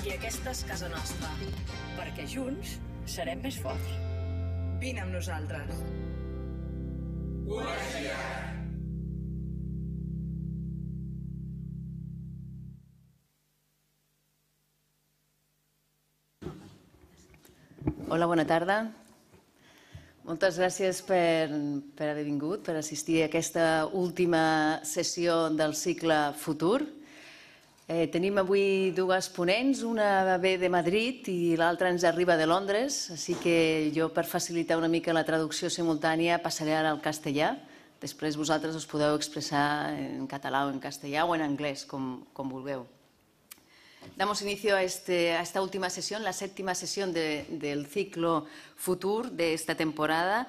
I aquesta és casa nostra, perquè junts serem més forts. Vine amb nosaltres. Hola, bona tarda. Moltes gràcies per haver vingut, per assistir a aquesta última sessió del cicle Futur. Tenim avui dues ponents, una ve de Madrid i l'altra ens arriba de Londres, així que jo, per facilitar una mica la traducció simultània, passaré ara al castellà. Després vosaltres us podeu expressar en català o en castellà o en anglès, com vulgueu. Damos inicio a esta última sesión, la séptima sesión del ciclo Futur de esta temporada.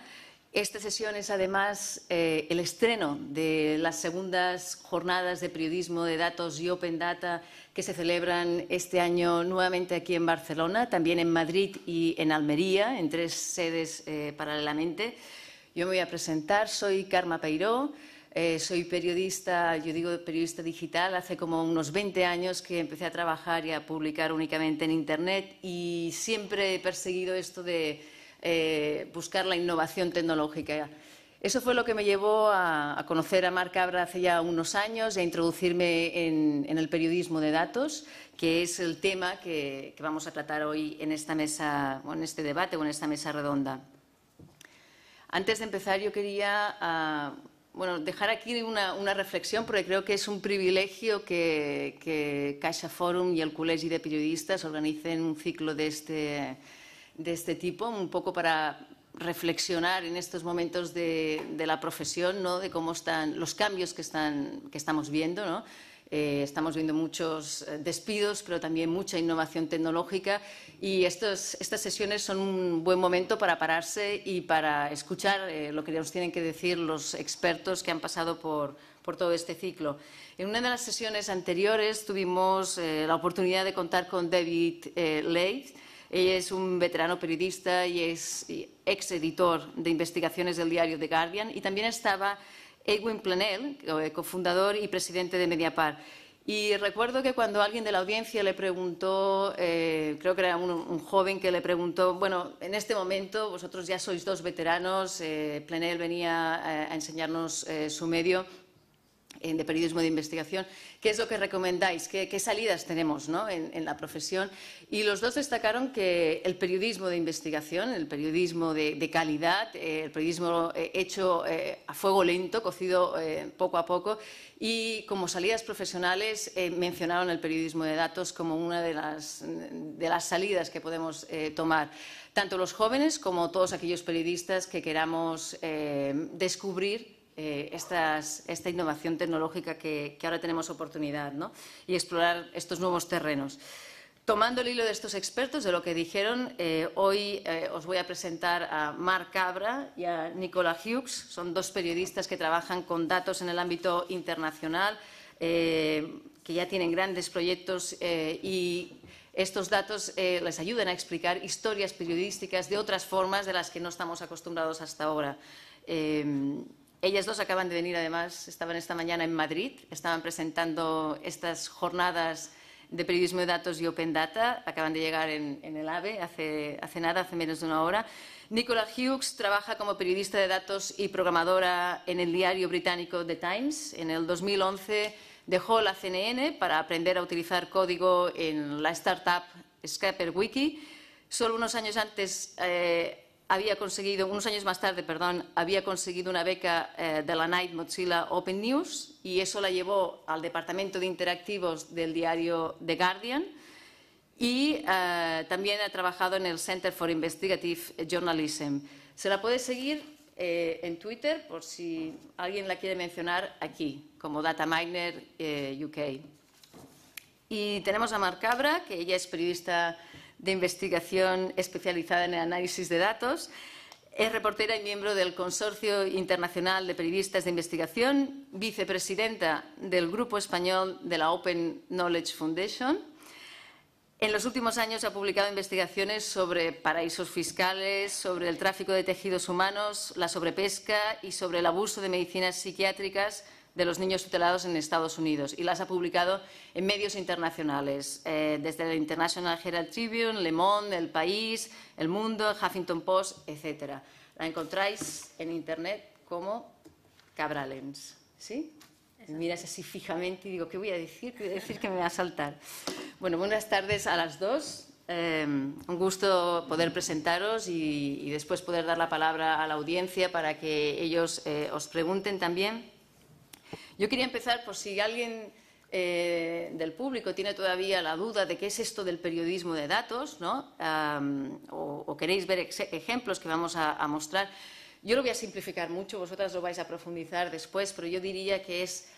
Esta sesión es además el estreno de las segundas jornadas de periodismo de datos y Open Data que se celebran este año nuevamente aquí en Barcelona, también en Madrid y en Almería, en 3 sedes paralelamente. Yo me voy a presentar, soy Carme Peiró. Soy periodista, yo digo periodista digital, hace como unos 20 años que empecé a trabajar y a publicar únicamente en Internet y siempre he perseguido esto de buscar la innovación tecnológica. Eso fue lo que me llevó a conocer a Marc Cabra hace ya unos años y a introducirme en el periodismo de datos, que es el tema que vamos a tratar hoy en esta mesa, o en este debate o en esta mesa redonda. Antes de empezar, yo quería dejar aquí una reflexión, porque creo que es un privilegio que Caixa Forum y el Col·legi de Periodistas organicen un ciclo de este tipo, un poco para reflexionar en estos momentos de la profesión, ¿no? De cómo están los cambios que estamos viendo, ¿no? Estamos viendo muchos despidos, pero también mucha innovación tecnológica y estas sesiones son un buen momento para pararse y para escuchar lo que nos tienen que decir los expertos que han pasado por todo este ciclo. En una de las sesiones anteriores tuvimos la oportunidad de contar con David Leith. Ella es un veterano periodista y es ex editor de investigaciones del diario The Guardian, y también estaba Ewen Plenel, cofundador y presidente de Mediapart. Y recuerdo que cuando alguien de la audiencia le preguntó, creo que era un joven que le preguntó, bueno, en este momento vosotros ya sois 2 veteranos, Plenel venía a enseñarnos su medio de periodismo de investigación, ¿qué es lo que recomendáis? ¿Qué salidas tenemos, ¿no? en la profesión? Y los dos destacaron que el periodismo de investigación, el periodismo de calidad, el periodismo hecho a fuego lento, cocido poco a poco, y como salidas profesionales mencionaron el periodismo de datos como una de las salidas que podemos tomar, tanto los jóvenes como todos aquellos periodistas que queramos descubrir esta innovación tecnológica que ahora tenemos oportunidad, ¿no? Y explorar estos nuevos terrenos. Tomando el hilo de estos expertos, de lo que dijeron, hoy os voy a presentar a Marc Cabra y a Nicola Hughes. Son 2 periodistas que trabajan con datos en el ámbito internacional, que ya tienen grandes proyectos y estos datos les ayudan a explicar historias periodísticas de otras formas de las que no estamos acostumbrados hasta ahora. Ellas 2 acaban de venir, además, estaban esta mañana en Madrid, estaban presentando estas jornadas de periodismo de datos y Open Data, acaban de llegar en el AVE hace menos de una hora. Nicola Hughes trabaja como periodista de datos y programadora en el diario británico The Times. En el 2011 dejó la CNN para aprender a utilizar código en la startup ScraperWiki. Solo unos años más tarde, había conseguido una beca de la Knight Mozilla Open News, y eso la llevó al departamento de interactivos del diario The Guardian, y también ha trabajado en el Center for Investigative Journalism. Se la puede seguir en Twitter, por si alguien la quiere mencionar aquí, como Data Miner UK. Y tenemos a Marc Cabra, que ella es periodista de investigación especializada en el análisis de datos. Es reportera y miembro del Consorcio Internacional de Periodistas de Investigación, vicepresidenta del Grupo Español de la Open Knowledge Foundation. En los últimos años ha publicado investigaciones sobre paraísos fiscales, sobre el tráfico de tejidos humanos, la sobrepesca y sobre el abuso de medicinas psiquiátricas de los niños tutelados en Estados Unidos y las ha publicado en medios internacionales, desde el International Herald Tribune, Le Monde, El País, El Mundo, el Huffington Post, etc. La encontráis en Internet como Cabralens, ¿sí? Me miras así fijamente y digo, ¿qué voy a decir? ¿Qué voy a decir que me va a saltar? Bueno, buenas tardes a las dos. Un gusto poder presentaros y después poder dar la palabra a la audiencia para que ellos os pregunten también. Yo quería empezar por si alguien del público tiene todavía la duda de qué es esto del periodismo de datos, ¿no? O queréis ver ejemplos que vamos a mostrar. Yo lo voy a simplificar mucho, vosotras lo vais a profundizar después, pero yo diría que es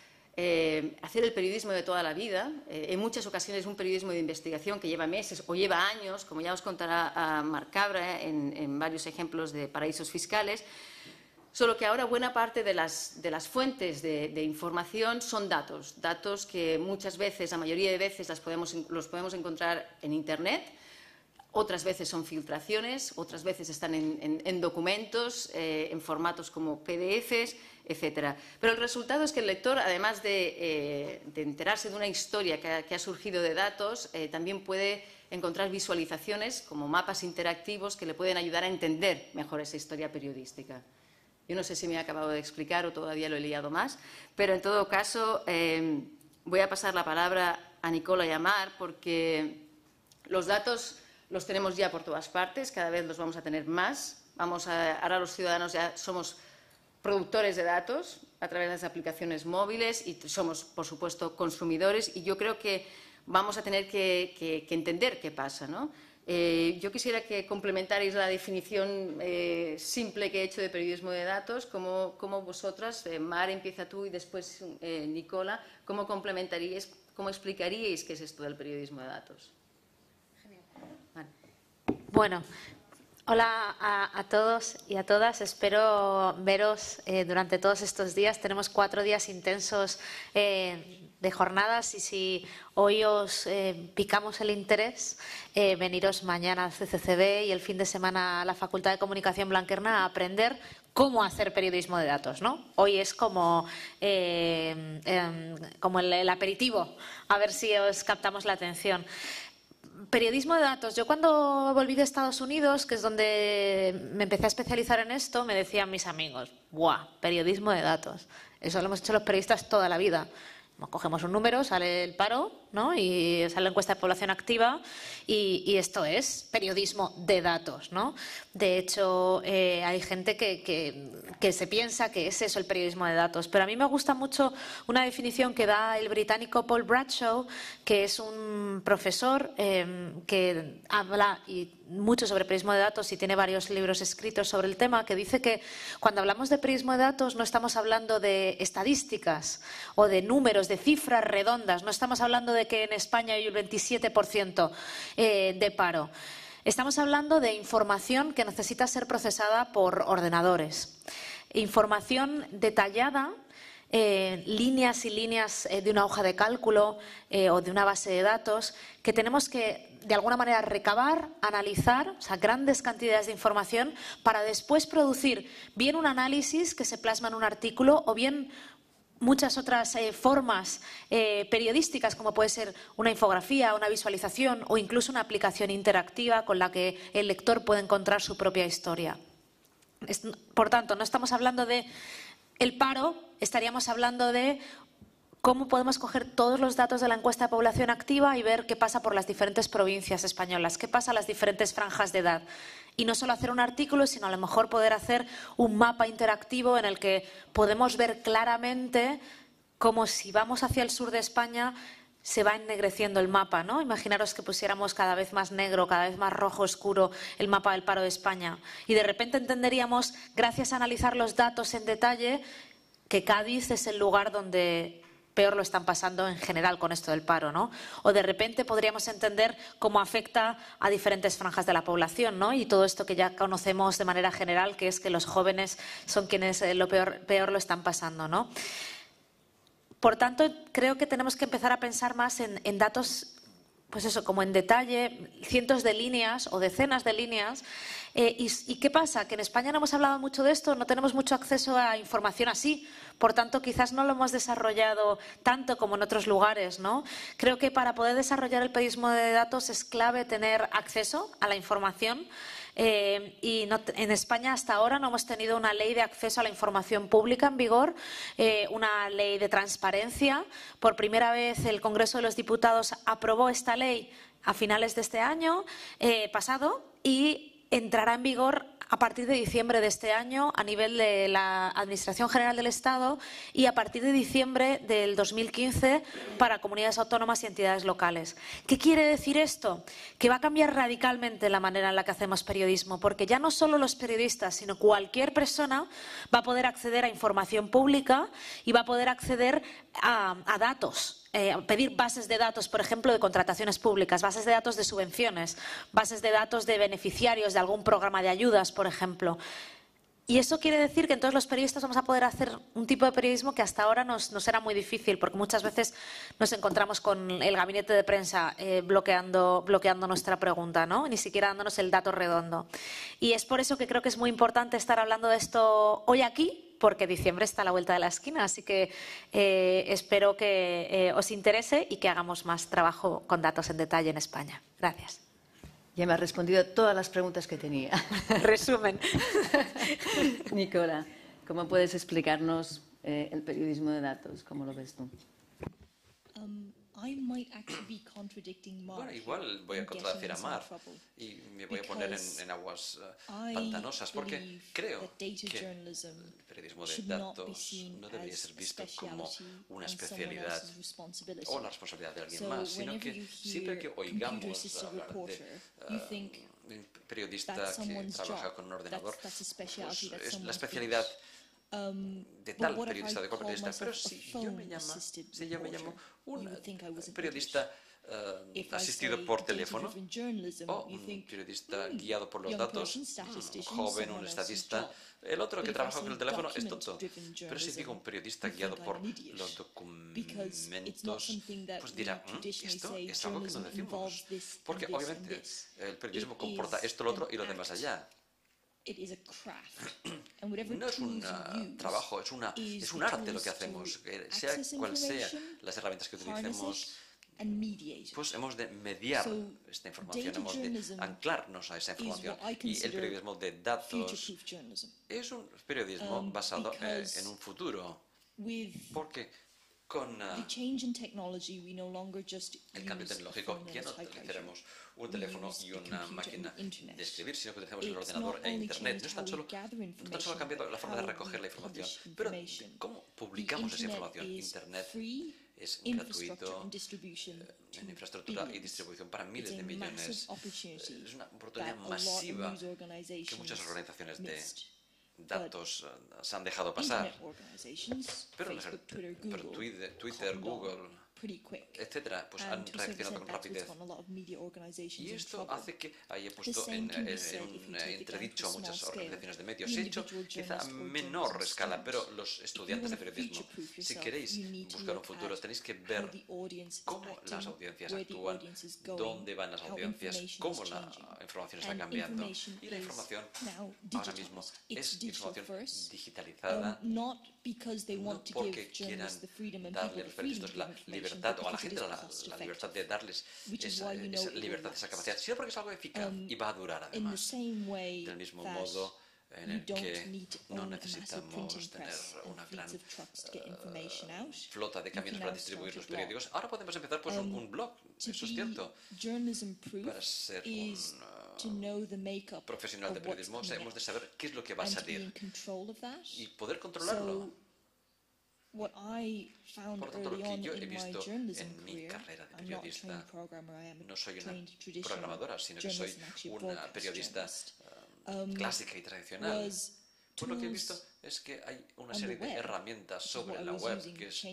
hacer el periodismo de toda la vida, en muchas ocasiones un periodismo de investigación que lleva meses o lleva años, como ya os contará Marc Cabra en varios ejemplos de paraísos fiscales, solo que ahora buena parte de las fuentes de información son datos que muchas veces, la mayoría de veces los podemos encontrar en Internet. Otras veces son filtraciones, otras veces están en documentos, en formatos como PDFs, etc. Pero el resultado es que el lector, además de enterarse de una historia que ha surgido de datos, también puede encontrar visualizaciones como mapas interactivos que le pueden ayudar a entender mejor esa historia periodística. Yo no sé si me he acabado de explicar o todavía lo he liado más, pero en todo caso voy a pasar la palabra a Nicola y a Mar porque los datos los tenemos ya por todas partes, cada vez los vamos a tener más. Ahora los ciudadanos ya somos productores de datos a través de las aplicaciones móviles y somos, por supuesto, consumidores y yo creo que vamos a tener que entender qué pasa, ¿no? Yo quisiera que complementarais la definición simple que he hecho de periodismo de datos, como vosotras, Mar, empieza tú y después Nicola, ¿cómo complementaríais, cómo explicaríais qué es esto del periodismo de datos? Bueno, hola a todos y a todas. Espero veros durante todos estos días. Tenemos 4 días intensos de jornadas y si hoy os picamos el interés, veniros mañana al CCCB y el fin de semana a la Facultad de Comunicación Blanquerna a aprender cómo hacer periodismo de datos, ¿no? Hoy es como el aperitivo, a ver si os captamos la atención. Periodismo de datos. Yo cuando volví de Estados Unidos, que es donde me empecé a especializar en esto, me decían mis amigos, ¡buah! Periodismo de datos. Eso lo hemos hecho los periodistas toda la vida. Cogemos un número, sale el paro, ¿no? Y sale la encuesta de población activa y esto es periodismo de datos, ¿no? De hecho, hay gente que se piensa que es eso el periodismo de datos, pero a mí me gusta mucho una definición que da el británico Paul Bradshaw, que es un profesor que habla mucho sobre periodismo de datos y tiene varios libros escritos sobre el tema, que dice que cuando hablamos de periodismo de datos no estamos hablando de estadísticas o de números, de cifras redondas, no estamos hablando de que en España hay un 27% de paro. Estamos hablando de información que necesita ser procesada por ordenadores. Información detallada, líneas y líneas de una hoja de cálculo o de una base de datos que tenemos que de alguna manera recabar, analizar, o sea, grandes cantidades de información para después producir bien un análisis que se plasma en un artículo o bien muchas otras formas periodísticas, como puede ser una infografía, una visualización o incluso una aplicación interactiva con la que el lector puede encontrar su propia historia. Por tanto, no estamos hablando de el paro, estaríamos hablando de cómo podemos coger todos los datos de la encuesta de población activa y ver qué pasa por las diferentes provincias españolas, qué pasa en las diferentes franjas de edad. Y no solo hacer un artículo, sino a lo mejor poder hacer un mapa interactivo en el que podemos ver claramente cómo si vamos hacia el sur de España se va ennegreciendo el mapa, ¿no? Imaginaros que pusiéramos cada vez más negro, cada vez más rojo oscuro el mapa del paro de España. Y de repente entenderíamos, gracias a analizar los datos en detalle, que Cádiz es el lugar donde peor lo están pasando en general con esto del paro, ¿no? O de repente podríamos entender cómo afecta a diferentes franjas de la población, ¿no? Y todo esto que ya conocemos de manera general, que es que los jóvenes son quienes peor lo están pasando, ¿no? Por tanto, creo que tenemos que empezar a pensar más en datos, pues eso, como en detalle, cientos de líneas o decenas de líneas ¿Y qué pasa? Que en España no hemos hablado mucho de esto, no tenemos mucho acceso a información así. Por tanto, quizás no lo hemos desarrollado tanto como en otros lugares, ¿no? Creo que para poder desarrollar el periodismo de datos es clave tener acceso a la información. En España hasta ahora no hemos tenido una ley de acceso a la información pública en vigor, una ley de transparencia. Por primera vez el Congreso de los Diputados aprobó esta ley a finales de este año pasado y entrará en vigor a partir de diciembre de este año a nivel de la Administración General del Estado y a partir de diciembre del 2015 para comunidades autónomas y entidades locales. ¿Qué quiere decir esto? Que va a cambiar radicalmente la manera en la que hacemos periodismo, porque ya no solo los periodistas, sino cualquier persona va a poder acceder a información pública y va a poder acceder a datos. Pedir bases de datos, por ejemplo, de contrataciones públicas, bases de datos de subvenciones, bases de datos de beneficiarios de algún programa de ayudas, por ejemplo. Y eso quiere decir que entonces los periodistas vamos a poder hacer un tipo de periodismo que hasta ahora nos era muy difícil, porque muchas veces nos encontramos con el gabinete de prensa bloqueando nuestra pregunta, ¿no? Ni siquiera dándonos el dato redondo. Y es por eso que creo que es muy importante estar hablando de esto hoy aquí, porque diciembre está a la vuelta de la esquina, así que espero que os interese y que hagamos más trabajo con datos en detalle en España. Gracias. Ya me has respondido a todas las preguntas que tenía. Resumen. Nicola, ¿cómo puedes explicarnos el periodismo de datos? ¿Cómo lo ves tú? Bueno, igual voy a contradecir a Mar y me voy a poner en aguas pantanosas porque creo que el periodismo de datos no debería ser visto como una especialidad o la responsabilidad de alguien más, sino que siempre que oigamos hablar de un periodista que trabaja con un ordenador, pues es la especialidad de tal periodista, de cual periodista, pero si yo me llamo un periodista asistido por teléfono o un periodista guiado por los datos, un joven, un estadista, el otro que trabaja con el teléfono es tonto. Pero si digo un periodista guiado por los documentos, pues dirá, esto es algo que no decimos, porque obviamente el periodismo comporta esto, lo otro y lo demás allá. No es un trabajo, es un arte lo que hacemos, sea cual sea las herramientas que utilicemos, pues hemos de mediar esta información, hemos de anclarnos a esa información. Y el periodismo de datos es un periodismo basado en un futuro, porque con el cambio tecnológico ya no utilizaremos un teléfono y una máquina de escribir, sino que utilizamos el ordenador e Internet. No tan solo ha cambiado la forma de recoger la información, pero ¿cómo publicamos esa información? Internet es gratuito en infraestructura y distribución para miles de millones. Es una oportunidad masiva que muchas organizaciones de datos se han dejado pasar. Pero Twitter, Google, etcétera, pues han reaccionado con rapidez. Y esto hace que haya puesto en entredicho a muchas organizaciones de medios. Se ha hecho quizá a menor escala, pero los estudiantes de periodismo, si queréis buscar un futuro, tenéis que ver cómo las audiencias actúan, dónde van las audiencias, cómo la información está cambiando. Y la información ahora mismo es información digitalizada, no porque quieran darle a los periodistas la libertad o a la gente la libertad de darles esa libertad, esa capacidad, sino porque es algo eficaz y va a durar además. Del mismo modo en el que no necesitamos tener una gran flota de camiones para distribuir los periódicos. Ahora podemos empezar pues un blog, eso es cierto. Para ser un profesional de periodismo hemos de saber qué es lo que va a salir y poder controlarlo. Por tanto, lo que yo he visto en mi carrera de periodista, no soy una programadora, sino que soy una periodista clásica y tradicional. Pues lo que he visto es que hay una serie de herramientas sobre la web, que es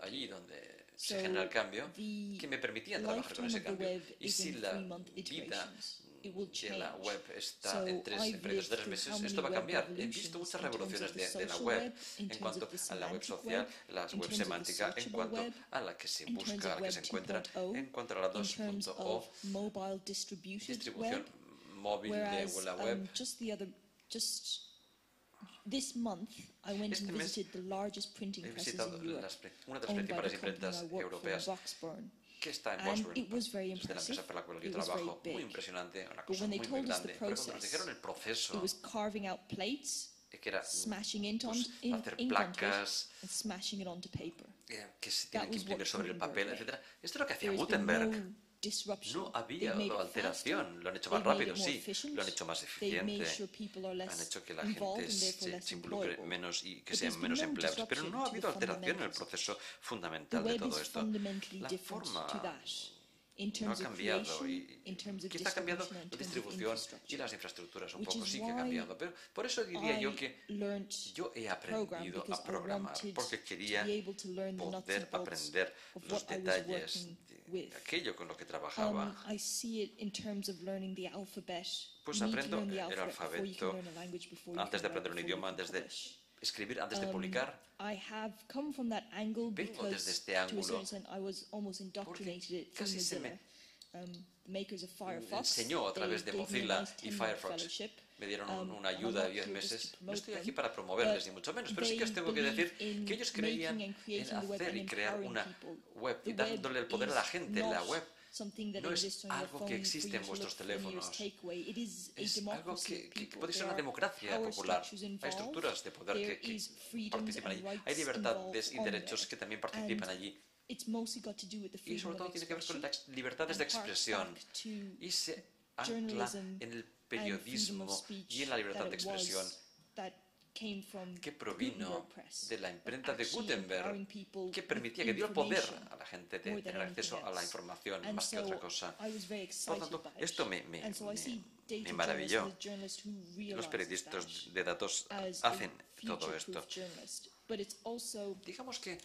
allí donde se genera el cambio, que me permitían trabajar con ese cambio. Y si la vida de la web está en periodos de 3 meses, esto va a cambiar. He visto muchas revoluciones de la web en cuanto a la web social, la web semántica, en cuanto a la que se busca, a la que se encuentra, en cuanto a la 2.0, distribución móvil de la web. This month, I went and visited the largest printing presses in Europe, una de las principales imprentas europeas que está en Boxburn, es de la empresa para la cual yo trabajo, muy impresionante, una cosa muy grande. Pero cuando nos dijeron el proceso, que era hacer placas, que se tienen que imprimir sobre el papel, etc. Esto es lo que hacía Gutenberg. No había alteración, lo han hecho más rápido, sí, lo han hecho más eficiente, han hecho que la gente se involucre menos y que sean menos empleables, pero no ha habido alteración en el proceso fundamental de todo esto. La forma no ha cambiado y quizá ha cambiado la distribución y las infraestructuras un poco, sí que ha cambiado, pero por eso diría yo que yo he aprendido a programar, porque quería poder aprender los detalles de aquello con lo que trabajaba. Pues aprendo el alfabeto antes de aprender un idioma, antes de escribir, antes de publicar. Vengo desde este ángulo porque casi se me enseñó a través de Mozilla y Firefox. Me dieron una ayuda de 10 meses. No estoy aquí para promoverles, ni mucho menos, pero sí que os tengo que decir que ellos creían en hacer y crear una web y dándole el poder a la gente. La web no es algo que existe en vuestros teléfonos, es algo que puede ser una democracia popular. Hay estructuras de poder que participan allí. Hay libertades y derechos que también participan allí. Y sobre todo tiene que ver con las libertades de expresión y se ancla en el periodismo y en la libertad de expresión que provino de la imprenta de Gutenberg, que permitía, que dio el poder a la gente de tener acceso a la información más que otra cosa. Por lo tanto, esto me maravilló. Los periodistas de datos hacen todo esto. Digamos que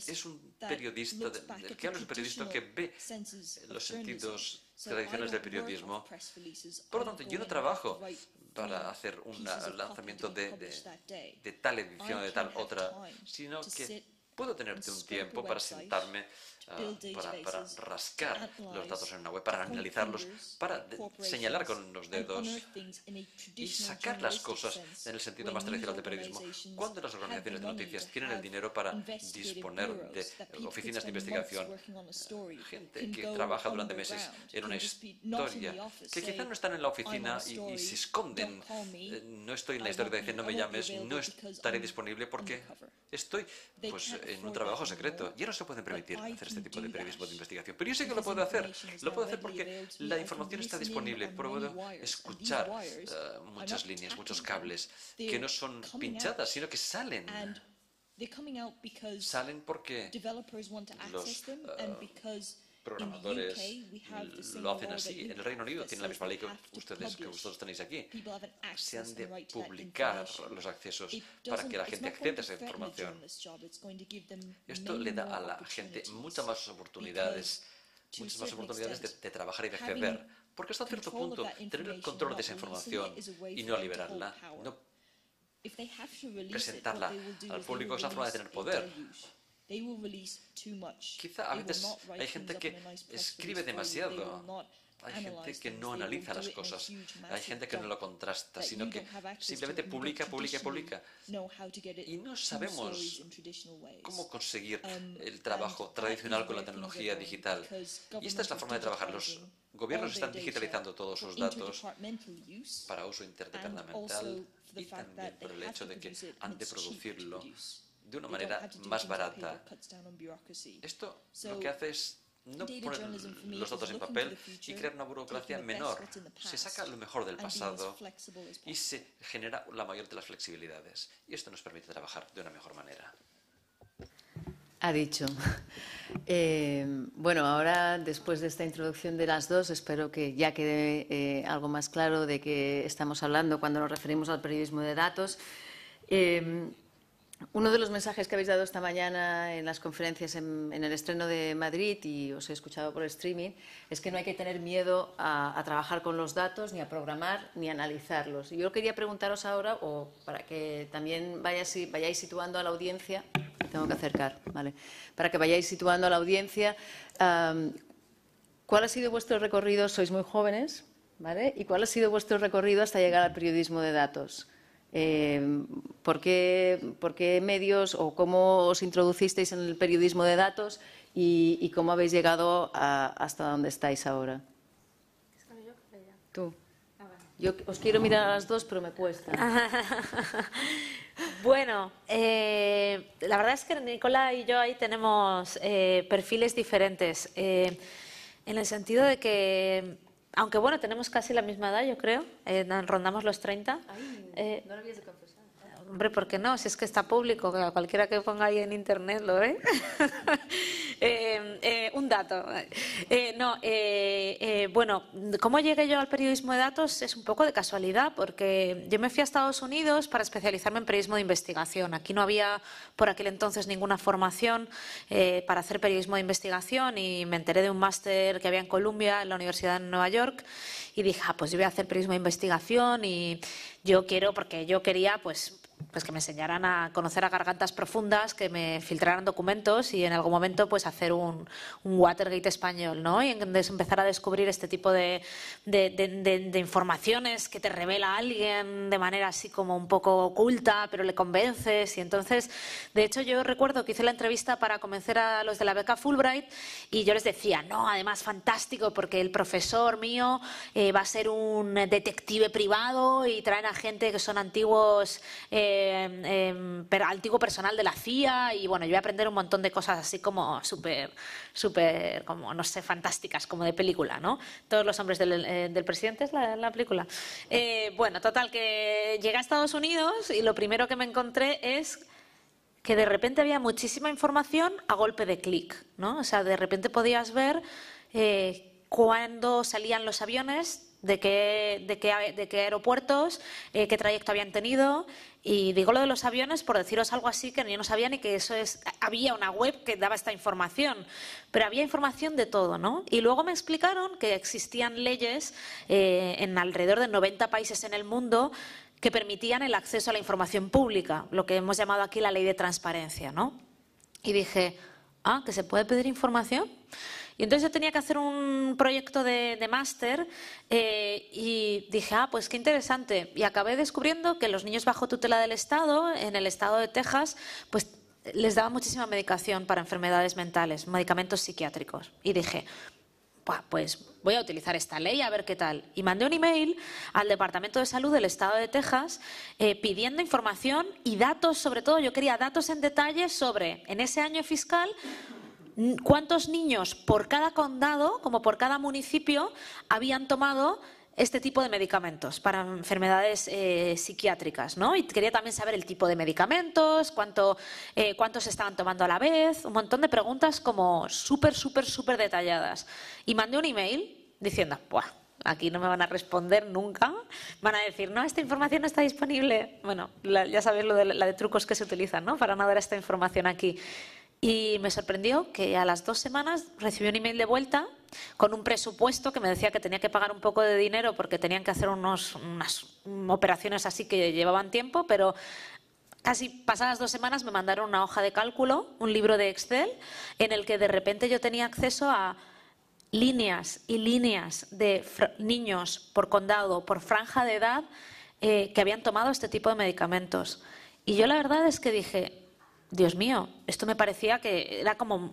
es un periodista, el que habla es un periodista que ve los sentidos tradicionales del periodismo. Por lo tanto, yo no trabajo para hacer un lanzamiento de tal edición o de tal otra, sino que puedo tenerte un tiempo para sentarme, para rascar los datos en una web, para analizarlos, para señalar con los dedos y sacar las cosas en el sentido más tradicional del periodismo. Cuando las organizaciones de noticias tienen el dinero para disponer de oficinas de investigación, gente que trabaja durante meses en una historia, que quizás no están en la oficina y se esconden. No estoy en la historia de decir no me llames, no estaré disponible porque estoy en un trabajo secreto. Ya no se pueden permitir hacer este tipo de periodismo de investigación. Pero yo sé que lo puedo hacer. Lo puedo hacer porque la información está disponible. Puedo escuchar muchas líneas, muchos cables que no son pinchadas, sino que salen. Salen porque los programadores lo hacen así. En el Reino Unido tienen la misma ley que vosotros tenéis aquí. Se han de publicar los accesos para que la gente acceda a esa información. Esto le da a la gente muchas más oportunidades de trabajar y de acceder. Porque hasta cierto punto, tener el control de esa información y no liberarla, no presentarla al público, es una forma de tener poder. Quizá a veces hay gente que escribe demasiado, hay gente que no analiza las cosas, hay gente que no lo contrasta, sino que simplemente publica. Y no sabemos cómo conseguir el trabajo tradicional con la tecnología digital. Y esta es la forma de trabajar. Los gobiernos están digitalizando todos sus datos para uso interdepartamental y también por el hecho de que han de producirlo de una manera más barata. Esto lo que hace es no poner los datos en papel y crear una burocracia menor. Se saca lo mejor del pasado y se genera la mayor de las flexibilidades. Y esto nos permite trabajar de una mejor manera. Ha dicho. Bueno, ahora, después de esta introducción de las dos, espero que ya quede algo más claro de qué estamos hablando cuando nos referimos al periodismo de datos. Uno de los mensajes que habéis dado esta mañana en las conferencias en el estreno de Madrid, y os he escuchado por streaming, es que no hay que tener miedo a trabajar con los datos, ni a programar, ni a analizarlos. Y yo quería preguntaros ahora, o para que también vayáis situando a la audiencia, tengo que acercar, ¿vale? Para que vayáis situando a la audiencia, ¿cuál ha sido vuestro recorrido? Sois muy jóvenes, ¿vale? ¿Y cuál ha sido vuestro recorrido hasta llegar al periodismo de datos? ¿Por qué medios o cómo os introducisteis en el periodismo de datos y cómo habéis llegado hasta donde estáis ahora? Tú. Yo os quiero mirar a las dos, pero me cuesta. Bueno, la verdad es que Nicola y yo ahí tenemos perfiles diferentes, en el sentido de que, aunque bueno, tenemos casi la misma edad, yo creo, rondamos los 30. Ay, no lo habías de confesar. Hombre, ¿por qué no? Si es que está público, cualquiera que ponga ahí en internet lo ve. Un dato. Bueno, ¿cómo llegué yo al periodismo de datos? Es un poco de casualidad, porque yo me fui a Estados Unidos para especializarme en periodismo de investigación. Aquí no había por aquel entonces ninguna formación para hacer periodismo de investigación y me enteré de un máster que había en Columbia, en la Universidad de Nueva York, y dije, pues yo voy a hacer periodismo de investigación y yo quiero, porque yo quería, pues que me enseñaran a conocer a gargantas profundas, que me filtraran documentos y en algún momento pues hacer un Watergate español, ¿no? Y empezar a descubrir este tipo de informaciones que te revela alguien de manera así como un poco oculta, pero le convences. Y entonces, de hecho, yo recuerdo que hice la entrevista para convencer a los de la beca Fulbright y yo les decía, no, además fantástico, porque el profesor mío va a ser un detective privado y traen a gente que son antiguos antiguo personal de la CIA y bueno, yo voy a aprender un montón de cosas así como súper, como no sé, fantásticas, como de película, ¿no? Todos los hombres del presidente es la película. Bueno, total, que llegué a Estados Unidos y lo primero que me encontré es que de repente había muchísima información a golpe de clic, ¿no? O sea, de repente podías ver cuándo salían los aviones, de qué aeropuertos, qué trayecto habían tenido. Y digo lo de los aviones por deciros algo así que yo no sabía ni que eso es. Había una web que daba esta información, pero había información de todo, ¿no? Y luego me explicaron que existían leyes en alrededor de 90 países en el mundo que permitían el acceso a la información pública, lo que hemos llamado aquí la ley de transparencia, ¿no? Y dije, ¿que se puede pedir información? Y entonces yo tenía que hacer un proyecto de máster y dije, pues qué interesante. Y acabé descubriendo que los niños bajo tutela del Estado, en el estado de Texas, pues les daban muchísima medicación para enfermedades mentales, medicamentos psiquiátricos. Y dije, pues voy a utilizar esta ley a ver qué tal. Y mandé un email al Departamento de Salud del Estado de Texas pidiendo información y datos, sobre todo yo quería datos en detalle sobre, en ese año fiscal, cuántos niños por cada condado, como por cada municipio, habían tomado este tipo de medicamentos para enfermedades psiquiátricas, ¿no? Y quería también saber el tipo de medicamentos, cuántos estaban tomando a la vez, un montón de preguntas como súper detalladas. Y mandé un email diciendo, aquí no me van a responder nunca, van a decir, no, esta información no está disponible. Bueno, ya sabéis la de trucos que se utilizan, ¿no? Para no dar esta información aquí. Y me sorprendió que a las 2 semanas recibí un email de vuelta con un presupuesto que me decía que tenía que pagar un poco de dinero porque tenían que hacer unas operaciones así que llevaban tiempo, pero casi pasadas 2 semanas me mandaron una hoja de cálculo, un libro de Excel, en el que de repente yo tenía acceso a líneas y líneas de niños por condado, por franja de edad, que habían tomado este tipo de medicamentos. Y yo la verdad es que dije, Dios mío, esto me parecía que era como,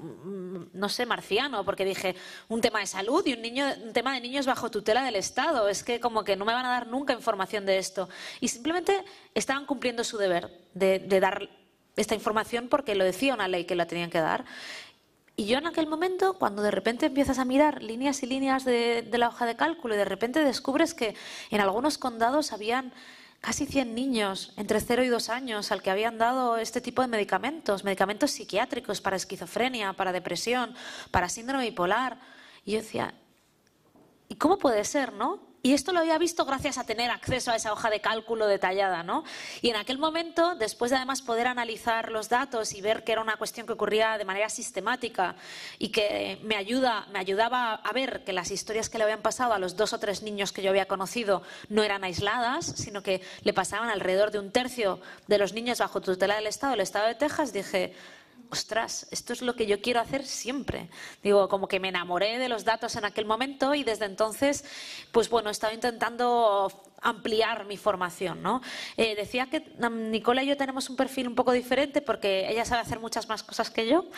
no sé, marciano, porque dije, un tema de salud y un tema de niños bajo tutela del Estado. Es que como que no me van a dar nunca información de esto. Y simplemente estaban cumpliendo su deber de dar esta información porque lo decía una ley que la tenían que dar. Y yo en aquel momento, cuando de repente empiezas a mirar líneas y líneas de la hoja de cálculo y de repente descubres que en algunos condados habían casi 100 niños entre 0 y 2 años al que habían dado este tipo de medicamentos psiquiátricos para esquizofrenia, para depresión, para síndrome bipolar. Y yo decía, ¿y cómo puede ser, no? Y esto lo había visto gracias a tener acceso a esa hoja de cálculo detallada, ¿no? Y en aquel momento, después de además poder analizar los datos y ver que era una cuestión que ocurría de manera sistemática y que me ayudaba a ver que las historias que le habían pasado a los 2 o 3 niños que yo había conocido no eran aisladas, sino que le pasaban alrededor de 1/3 de los niños bajo tutela del Estado de Texas, dije, ostras, esto es lo que yo quiero hacer siempre. Digo, como que me enamoré de los datos en aquel momento y desde entonces, pues bueno, he estado intentando ampliar mi formación, ¿no? Decía que Nicola y yo tenemos un perfil un poco diferente porque ella sabe hacer muchas más cosas que yo.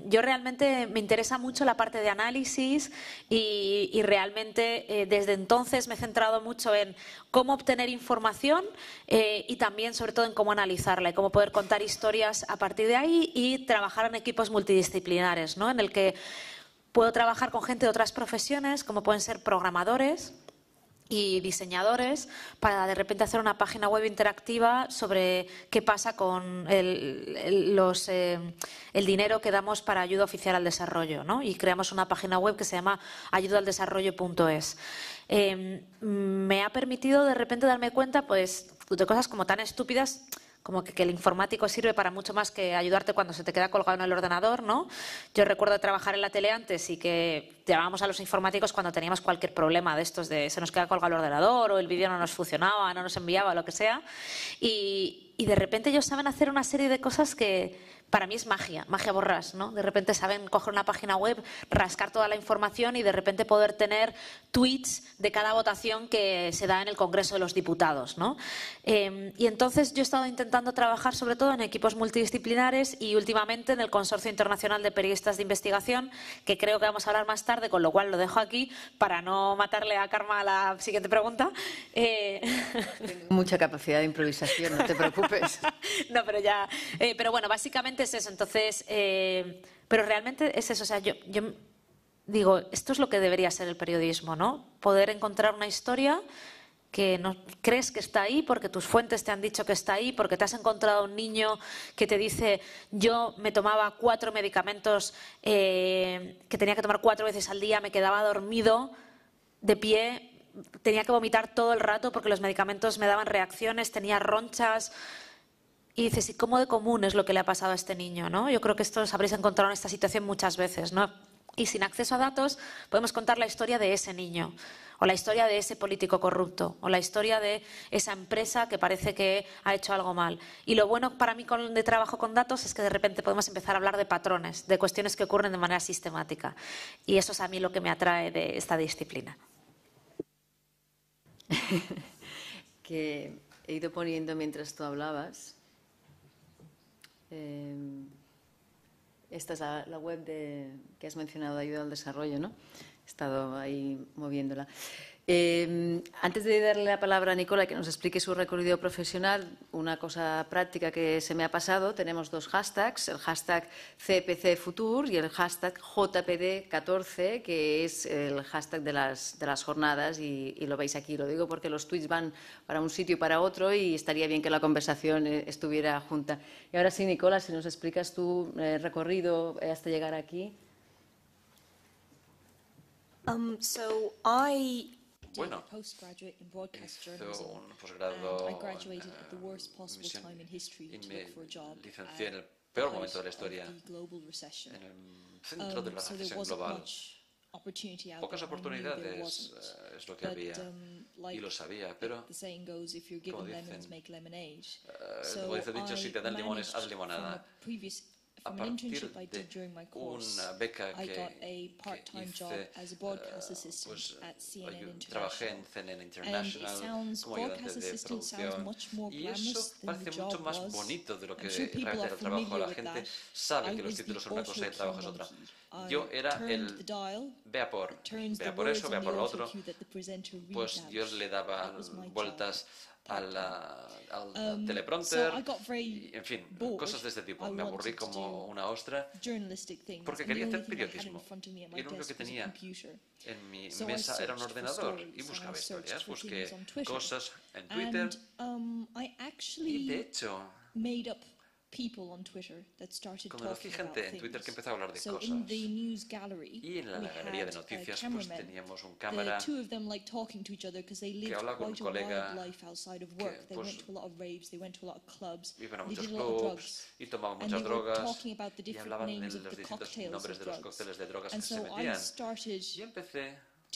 Yo realmente me interesa mucho la parte de análisis y realmente desde entonces me he centrado mucho en cómo obtener información y también sobre todo en cómo analizarla y cómo poder contar historias a partir de ahí y trabajar en equipos multidisciplinares, ¿no? En el que puedo trabajar con gente de otras profesiones como pueden ser programadores y diseñadores para de repente hacer una página web interactiva sobre qué pasa con el dinero que damos para ayuda oficial al desarrollo, ¿no? Y creamos una página web que se llama ayudaaldesarrollo.es. Me ha permitido de repente darme cuenta pues, de cosas como tan estúpidas como que el informático sirve para mucho más que ayudarte cuando se te queda colgado en el ordenador, ¿no? Yo recuerdo trabajar en la tele antes y que llamábamos a los informáticos cuando teníamos cualquier problema de estos de se nos queda colgado el ordenador o el vídeo no nos funcionaba, no nos enviaba, lo que sea. Y de repente ellos saben hacer una serie de cosas que para mí es magia borrás, ¿no? De repente saben coger una página web, rascar toda la información y de repente poder tener tweets de cada votación que se da en el Congreso de los Diputados, ¿no? Y entonces yo he estado intentando trabajar sobre todo en equipos multidisciplinares y últimamente en el Consorcio Internacional de Periodistas de Investigación, que creo que vamos a hablar más tarde, con lo cual lo dejo aquí para no matarle a Karma a la siguiente pregunta. Tengo mucha capacidad de improvisación, no te preocupes. No, pero ya... pero bueno, básicamente es eso. Entonces, pero realmente es eso. O sea, yo digo, esto es lo que debería ser el periodismo, ¿no? Poder encontrar una historia que no crees que está ahí porque tus fuentes te han dicho que está ahí, porque te has encontrado un niño que te dice yo me tomaba 4 medicamentos que tenía que tomar 4 veces al día, me quedaba dormido de pie, tenía que vomitar todo el rato porque los medicamentos me daban reacciones, tenía ronchas. Y dices, ¿y cómo de común es lo que le ha pasado a este niño, ¿no? Yo creo que esto os habréis encontrado en esta situación muchas veces, ¿no? Y sin acceso a datos podemos contar la historia de ese niño, o la historia de ese político corrupto, o la historia de esa empresa que parece que ha hecho algo mal. Y lo bueno para mí de trabajo con datos es que de repente podemos empezar a hablar de patrones, de cuestiones que ocurren de manera sistemática. Y eso es a mí lo que me atrae de esta disciplina. Que he ido poniendo mientras tú hablabas. Esta es la web que has mencionado de ayuda al desarrollo, ¿no? He estado ahí moviéndola. Antes de darle la palabra a Nicola que nos explique su recorrido profesional, una cosa práctica que se me ha pasado, tenemos 2 hashtags, el hashtag CPCFutur y el hashtag JPD14, que es el hashtag de las jornadas y lo veis aquí. Lo digo porque los tweets van para un sitio y para otro y estaría bien que la conversación estuviera junta. Y ahora sí, Nicola, si nos explicas tu recorrido hasta llegar aquí. Bueno, hizo un posgrado en misión y me licencié en el peor momento de la historia, en el centro de la recesión global. Pocas oportunidades es lo que había y lo sabía, pero como dice el dicho, si te dan limones, haz limonada. A partir de una beca que hice, pues trabajé en CNN International como ayudante de producción y eso parece mucho más bonito de lo que realmente era el trabajo. La gente sabe que los títulos son una cosa y el trabajo es otra. Yo era el vea por eso, vea por lo otro, pues yo le daba vueltas al teleprompter, y, en fin, cosas de este tipo. Me aburrí como una ostra porque quería hacer periodismo y lo único que tenía en mi mesa era un ordenador y buscaba historias, busqué cosas en Twitter y de hecho conocí gente en Twitter que empezó a hablar de cosas. Y en la galería de noticias pues teníamos un cámara que hablaba con un colega que pues iban a muchos clubs y tomaban muchas drogas y hablaban de los distintos nombres de los cócteles de drogas que se metían. Y empecé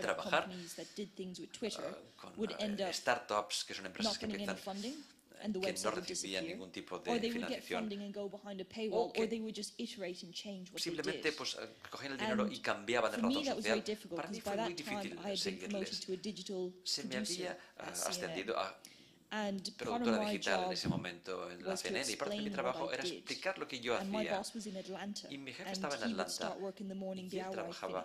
trabajar con startups, que son empresas que empiezan, que no recibían ningún tipo de financiación, o que simplemente pues, cogían el dinero y cambiaban de razón social. Para mí fue muy difícil seguirles. Se me había ascendido a productora digital en ese momento en la CNN, y parte de mi trabajo era explicar lo que yo hacía. Y mi jefe estaba en Atlanta y él trabajaba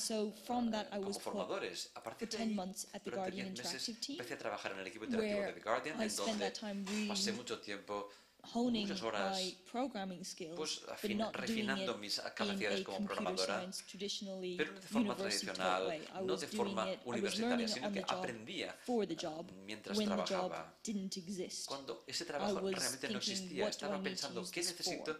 como formadores. A partir de ahí, durante 10 meses, empecé a trabajar en el equipo interactivo de The Guardian, en donde pasé mucho tiempo, muchas horas, pues refinando mis capacidades como programadora, pero no de forma tradicional, no de forma universitaria, sino que aprendía mientras trabajaba. Cuando ese trabajo realmente no existía, estaba pensando, ¿qué necesito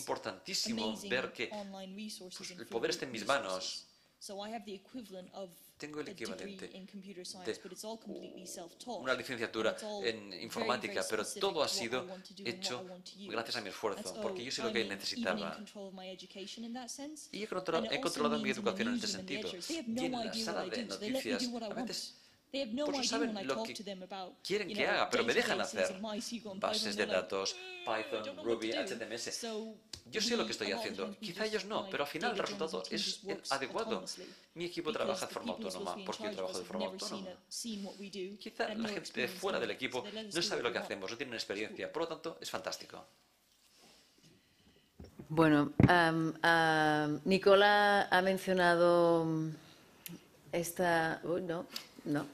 importantísimo ver que el poder está en mis manos. Tengo el equivalente de una licenciatura en informática, pero todo ha sido hecho gracias a mi esfuerzo, porque yo sé lo que necesitaba. Y he controlado mi educación en este sentido. Y en la sala de noticias, a veces pues no saben lo que quieren que haga, pero me dejan hacer bases de datos, Python, Ruby, HTML. Yo sé lo que estoy haciendo. Quizá ellos no, pero al final el resultado es adecuado. Mi equipo trabaja de forma autónoma porque yo trabajo de forma autónoma. Quizá la gente fuera del equipo no sabe lo que hacemos, no tienen experiencia. Por lo tanto, es fantástico. Bueno, Nicola ha mencionado esta... no,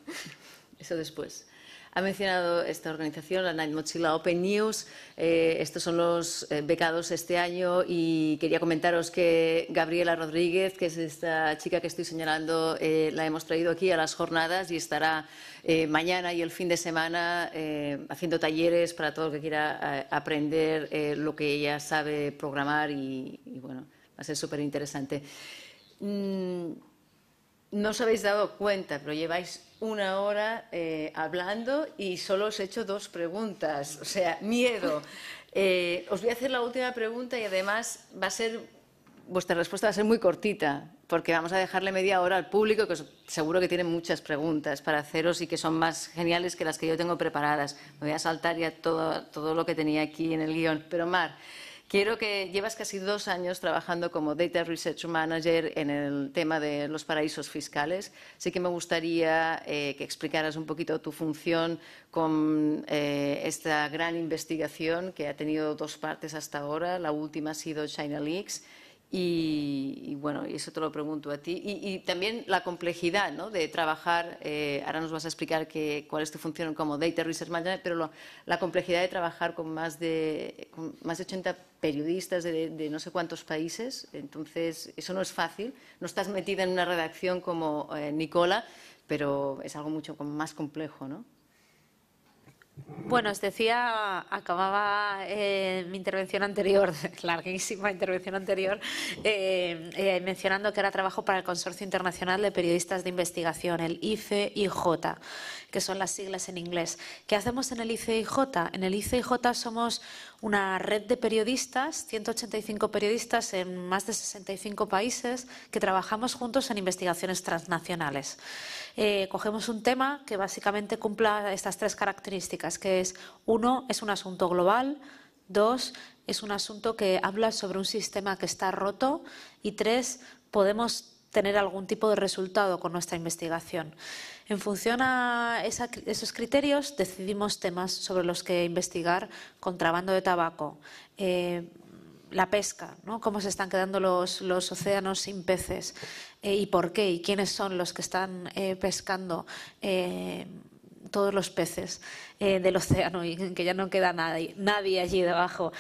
eso después. Ha mencionado esta organización, la Night Mozilla Open News. Estos son los becados este año y quería comentaros que Gabriela Rodríguez, que es esta chica que estoy señalando, la hemos traído aquí a las jornadas y estará mañana y el fin de semana haciendo talleres para todo el que quiera aprender lo que ella sabe programar y bueno, va a ser súper interesante. No os habéis dado cuenta, pero lleváis una hora hablando y solo os he hecho 2 preguntas. O sea, miedo. Os voy a hacer la última pregunta y además vuestra respuesta va a ser muy cortita, porque vamos a dejarle media hora al público, que seguro que tiene muchas preguntas para haceros y que son más geniales que las que yo tengo preparadas. Me voy a saltar ya todo lo que tenía aquí en el guión. Pero Mar, quiero que llevas casi 2 años trabajando como Data Research Manager en el tema de los paraísos fiscales. Así que me gustaría que explicaras un poquito tu función con esta gran investigación que ha tenido 2 partes hasta ahora. La última ha sido China Leaks. Y bueno, y eso te lo pregunto a ti. Y también la complejidad, ¿no?, de trabajar, ahora nos vas a explicar cuál es tu función como Data Research Manager, pero la complejidad de trabajar con más de 80 periodistas de no sé cuántos países. Entonces, eso no es fácil. No estás metida en una redacción como Nicola, pero es algo mucho más complejo, ¿no? Bueno, os decía, acababa mi intervención anterior, larguísima intervención anterior, mencionando que ahora trabajo para el Consorcio Internacional de Periodistas de Investigación, el ICIJ, que son las siglas en inglés. ¿Qué hacemos en el ICIJ? En el ICIJ somos una red de periodistas, 185 periodistas en más de 65 países, que trabajamos juntos en investigaciones transnacionales. Cogemos un tema que básicamente cumpla estas 3 características, que es: 1, es un asunto global; 2, es un asunto que habla sobre un sistema que está roto; y 3, podemos tener algún tipo de resultado con nuestra investigación. En función a esos criterios decidimos temas sobre los que investigar: contrabando de tabaco, la pesca, ¿no?, cómo se están quedando los océanos sin peces y por qué, y quiénes son los que están pescando todos los peces del océano y que ya no queda nadie allí debajo.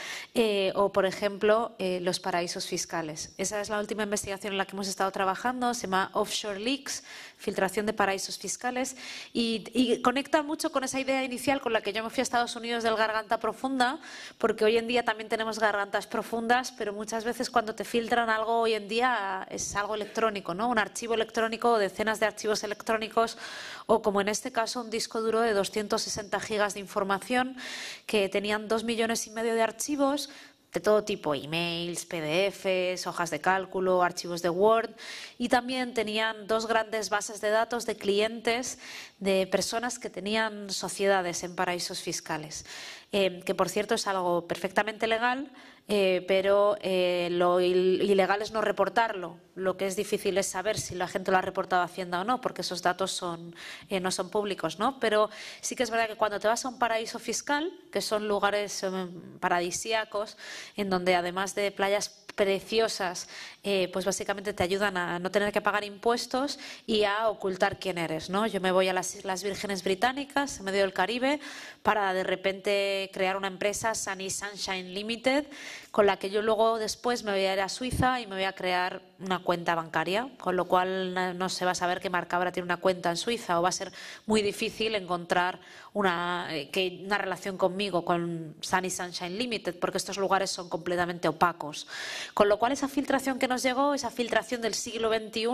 O, por ejemplo, los paraísos fiscales. Esa es la última investigación en la que hemos estado trabajando, se llama Offshore Leaks, filtración de paraísos fiscales, y conecta mucho con esa idea inicial con la que yo me fui a Estados Unidos del garganta profunda, porque hoy en día también tenemos gargantas profundas, pero muchas veces cuando te filtran algo hoy en día es algo electrónico, ¿no?, un archivo electrónico o decenas de archivos electrónicos, o como en este caso un disco duro de 260 gigas de información que tenían 2,5 millones de archivos de todo tipo: emails, PDFs, hojas de cálculo, archivos de Word, y también tenían 2 grandes bases de datos de clientes de personas que tenían sociedades en paraísos fiscales, que por cierto es algo perfectamente legal, pero lo ilegal es no reportarlo. Lo que es difícil es saber si la gente lo ha reportado a Hacienda o no, porque esos datos no son públicos, ¿no? Pero sí que es verdad que cuando te vas a un paraíso fiscal, que son lugares paradisíacos, en donde además de playas preciosas, pues básicamente te ayudan a no tener que pagar impuestos y a ocultar quién eres, ¿no? Yo me voy a las Islas Vírgenes Británicas, en medio del Caribe, para de repente crear una empresa, Sunny Sunshine Limited, con la que yo luego después me voy a ir a Suiza y me voy a crear una cuenta bancaria, con lo cual no se va a saber que Marcabra tiene una cuenta en Suiza, o va a ser muy difícil encontrar una relación conmigo, con Sunny Sunshine Limited, porque estos lugares son completamente opacos. Con lo cual esa filtración que nos llegó, esa filtración del siglo XXI,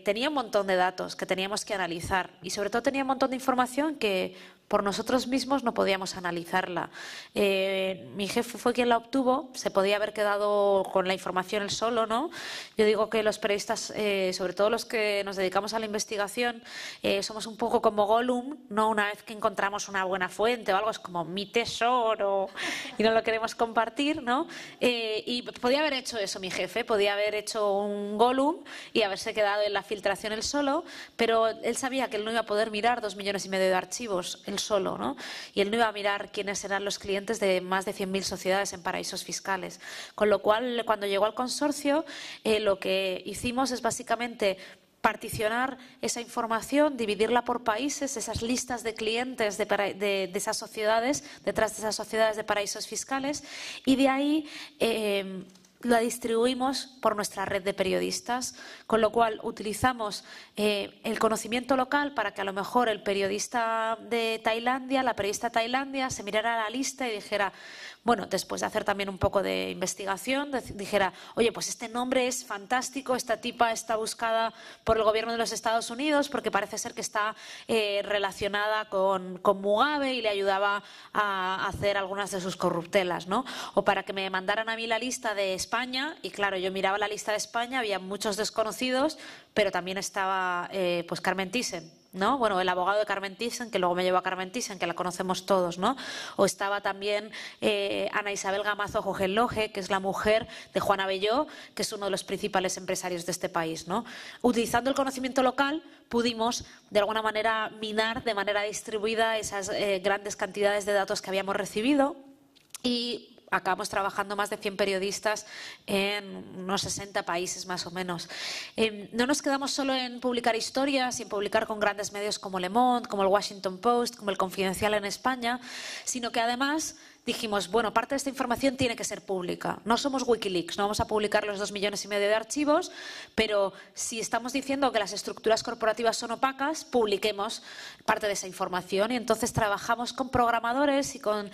tenía un montón de datos que teníamos que analizar, y sobre todo tenía un montón de información que por nosotros mismos no podíamos analizarla. Mi jefe fue quien la obtuvo, se podía haber quedado con la información él solo, ¿no? Yo digo que los periodistas, sobre todo los que nos dedicamos a la investigación, somos un poco como Gollum, ¿no? Una vez que encontramos una buena fuente o algo, es como mi tesoro y no lo queremos compartir, ¿no? Y podía haber hecho eso mi jefe, podía haber hecho un Gollum y haberse quedado en la filtración él solo, pero él sabía que él no iba a poder mirar 2,5 millones de archivos él solo, ¿no? Y él no iba a mirar quiénes eran los clientes de más de 100.000 sociedades en paraísos fiscales. Con lo cual, cuando llegó al consorcio, lo que hicimos es básicamente particionar esa información, dividirla por países, esas listas de clientes de esas sociedades, detrás de esas sociedades de paraísos fiscales, y de ahí la distribuimos por nuestra red de periodistas, con lo cual utilizamos el conocimiento local para que a lo mejor el periodista de Tailandia, la periodista de Tailandia, se mirara la lista y dijera, bueno, después de hacer también un poco de investigación, dijera, oye, pues este nombre es fantástico, esta tipa está buscada por el gobierno de los Estados Unidos porque parece ser que está relacionada con Mugabe y le ayudaba a hacer algunas de sus corruptelas, ¿no? O para que me mandaran a mí la lista de España, y claro, yo miraba la lista de España, había muchos desconocidos, pero también estaba pues Carmen Thyssen, ¿no? Bueno, el abogado de Carmen Thyssen, que luego me llevó a Carmen Thyssen, que la conocemos todos, ¿no? O estaba también Ana Isabel Gamazo Hohenlohe, que es la mujer de Juan Abelló, que es uno de los principales empresarios de este país, ¿no? Utilizando el conocimiento local, pudimos de alguna manera minar de manera distribuida esas grandes cantidades de datos que habíamos recibido, y acabamos trabajando más de 100 periodistas en unos 60 países más o menos. No nos quedamos solo en publicar historias y en publicar con grandes medios como Le Monde, como el Washington Post, como el Confidencial en España, sino que además dijimos, bueno, parte de esta información tiene que ser pública. No somos Wikileaks, no vamos a publicar los 2,5 millones de archivos, pero si estamos diciendo que las estructuras corporativas son opacas, publiquemos parte de esa información. Y entonces trabajamos con programadores y con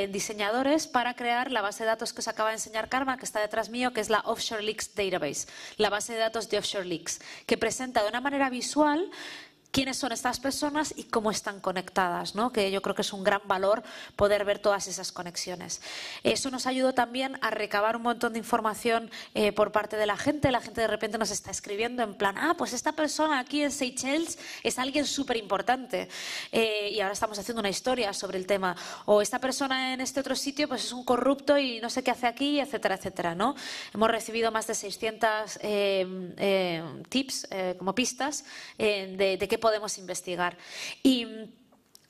diseñadores para crear la base de datos que os acaba de enseñar Karma, que está detrás mío, que es la Offshore Leaks Database, la base de datos de Offshore Leaks, que presenta de una manera visual quiénes son estas personas y cómo están conectadas, ¿no? Que yo creo que es un gran valor poder ver todas esas conexiones. Eso nos ayudó también a recabar un montón de información por parte de la gente. La gente de repente nos está escribiendo en plan, pues esta persona aquí en Seychelles es alguien súper importante y ahora estamos haciendo una historia sobre el tema. O esta persona en este otro sitio pues es un corrupto y no sé qué hace aquí, etcétera, etcétera, ¿no? Hemos recibido más de 600 tips, como pistas, de qué podemos investigar. Y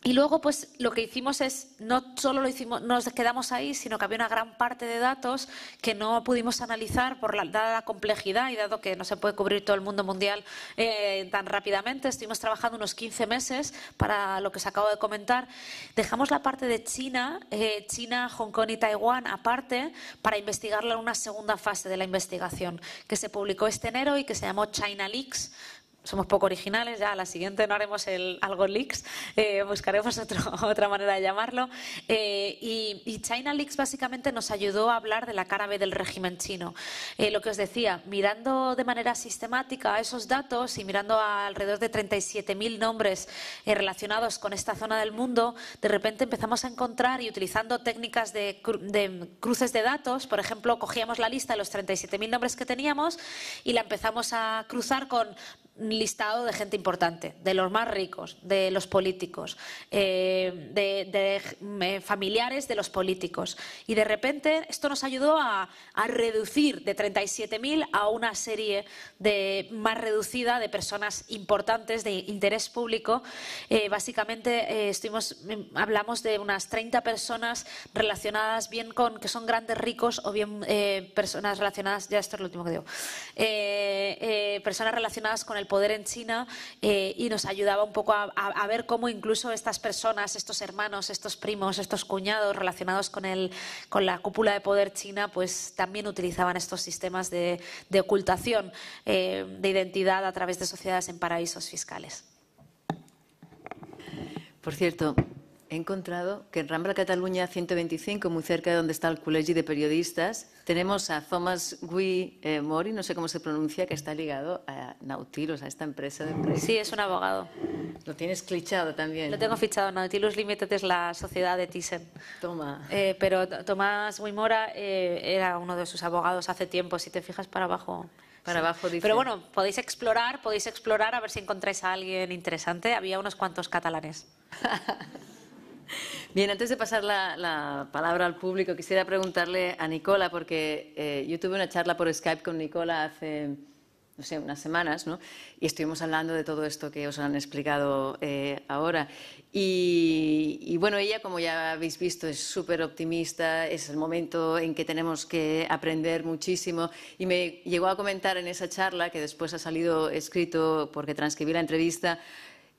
luego, pues, lo que hicimos es, no solo nos quedamos ahí, sino que había una gran parte de datos que no pudimos analizar dada la complejidad y dado que no se puede cubrir todo el mundo mundial tan rápidamente. Estuvimos trabajando unos 15 meses para lo que os acabo de comentar. Dejamos la parte de China, Hong Kong y Taiwán aparte para investigarla en una segunda fase de la investigación que se publicó este enero y que se llamó China Leaks. Somos poco originales, ya a la siguiente no haremos el algo leaks, buscaremos otra manera de llamarlo. Y China Leaks básicamente nos ayudó a hablar de la cara B del régimen chino. Lo que os decía, mirando de manera sistemática esos datos y mirando a alrededor de 37.000 nombres relacionados con esta zona del mundo, de repente empezamos a encontrar, y utilizando técnicas de cruces de datos, por ejemplo, cogíamos la lista de los 37.000 nombres que teníamos y la empezamos a cruzar con un listado de gente importante, de los más ricos, de los políticos, de familiares de los políticos. Y de repente esto nos ayudó a reducir de 37.000 a una serie más reducida de personas importantes de interés público. Básicamente hablamos de unas 30 personas relacionadas bien con que son grandes ricos o bien personas relacionadas, ya esto es lo último que digo, personas relacionadas con el poder en China, y nos ayudaba un poco a ver cómo incluso estas personas, estos hermanos, estos primos, estos cuñados relacionados con la cúpula de poder china, pues también utilizaban estos sistemas de ocultación de identidad a través de sociedades en paraísos fiscales. Por cierto, he encontrado que en Rambla Cataluña 125, muy cerca de donde está el Colegio de Periodistas, tenemos a Thomas Gui Mori, no sé cómo se pronuncia, que está ligado a Nautilus, a esta empresa de prensa. Sí, es un abogado. Lo tienes clichado también. Lo tengo fichado. Nautilus Limited es la sociedad de Thyssen. Toma. Pero Tomás Guimora era uno de sus abogados hace tiempo. Si te fijas para abajo... Para abajo dice... Pero bueno, podéis explorar a ver si encontráis a alguien interesante. Había unos cuantos catalanes. Bien, antes de pasar la palabra al público, quisiera preguntarle a Nicola, porque yo tuve una charla por Skype con Nicola hace, no sé, unas semanas, ¿no? Y estuvimos hablando de todo esto que os han explicado ahora. Y bueno, ella, como ya habéis visto, es súper optimista, es el momento en que tenemos que aprender muchísimo. Y me llegó a comentar en esa charla, que después ha salido escrito porque transcribí la entrevista,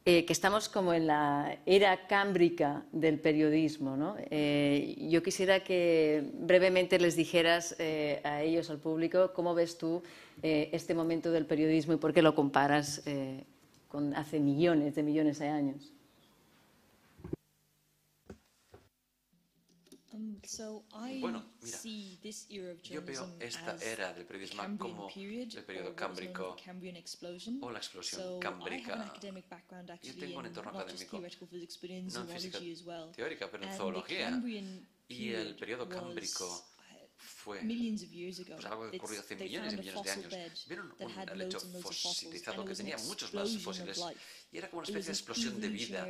que estamos como en la era cámbrica del periodismo, ¿no? Yo quisiera que brevemente les dijeras a ellos, al público, cómo ves tú este momento del periodismo y por qué lo comparas con hace millones de años. Bueno, mira, yo veo esta era del periodismo como el periodo cámbrico o la explosión cámbrica. Yo tengo un entorno académico, no en física teórica, pero en zoología. Y el periodo cámbrico fue algo que ocurrió hace millones y millones de años. Vieron un lecho fosilizado que tenía muchos más fósiles y era como una especie de explosión de vida,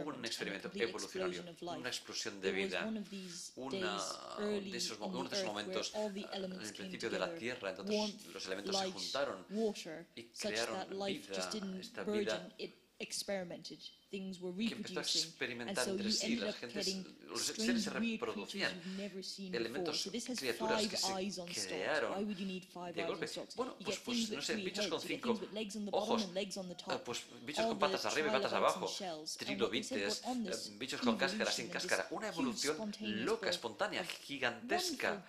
un experimento evolucionario, una explosión de vida, uno de esos momentos en el principio de la Tierra, entonces los elementos se juntaron y crearon vida, esta vida que empezó a experimentar entre sí, los seres se reproducían, elementos, criaturas que se crearon de golpe. Bueno, pues no sé, bichos con 5 ojos, pues bichos con patas arriba y patas abajo, trilobites, bichos con cáscara, sin cáscara, una evolución loca, espontánea, gigantesca,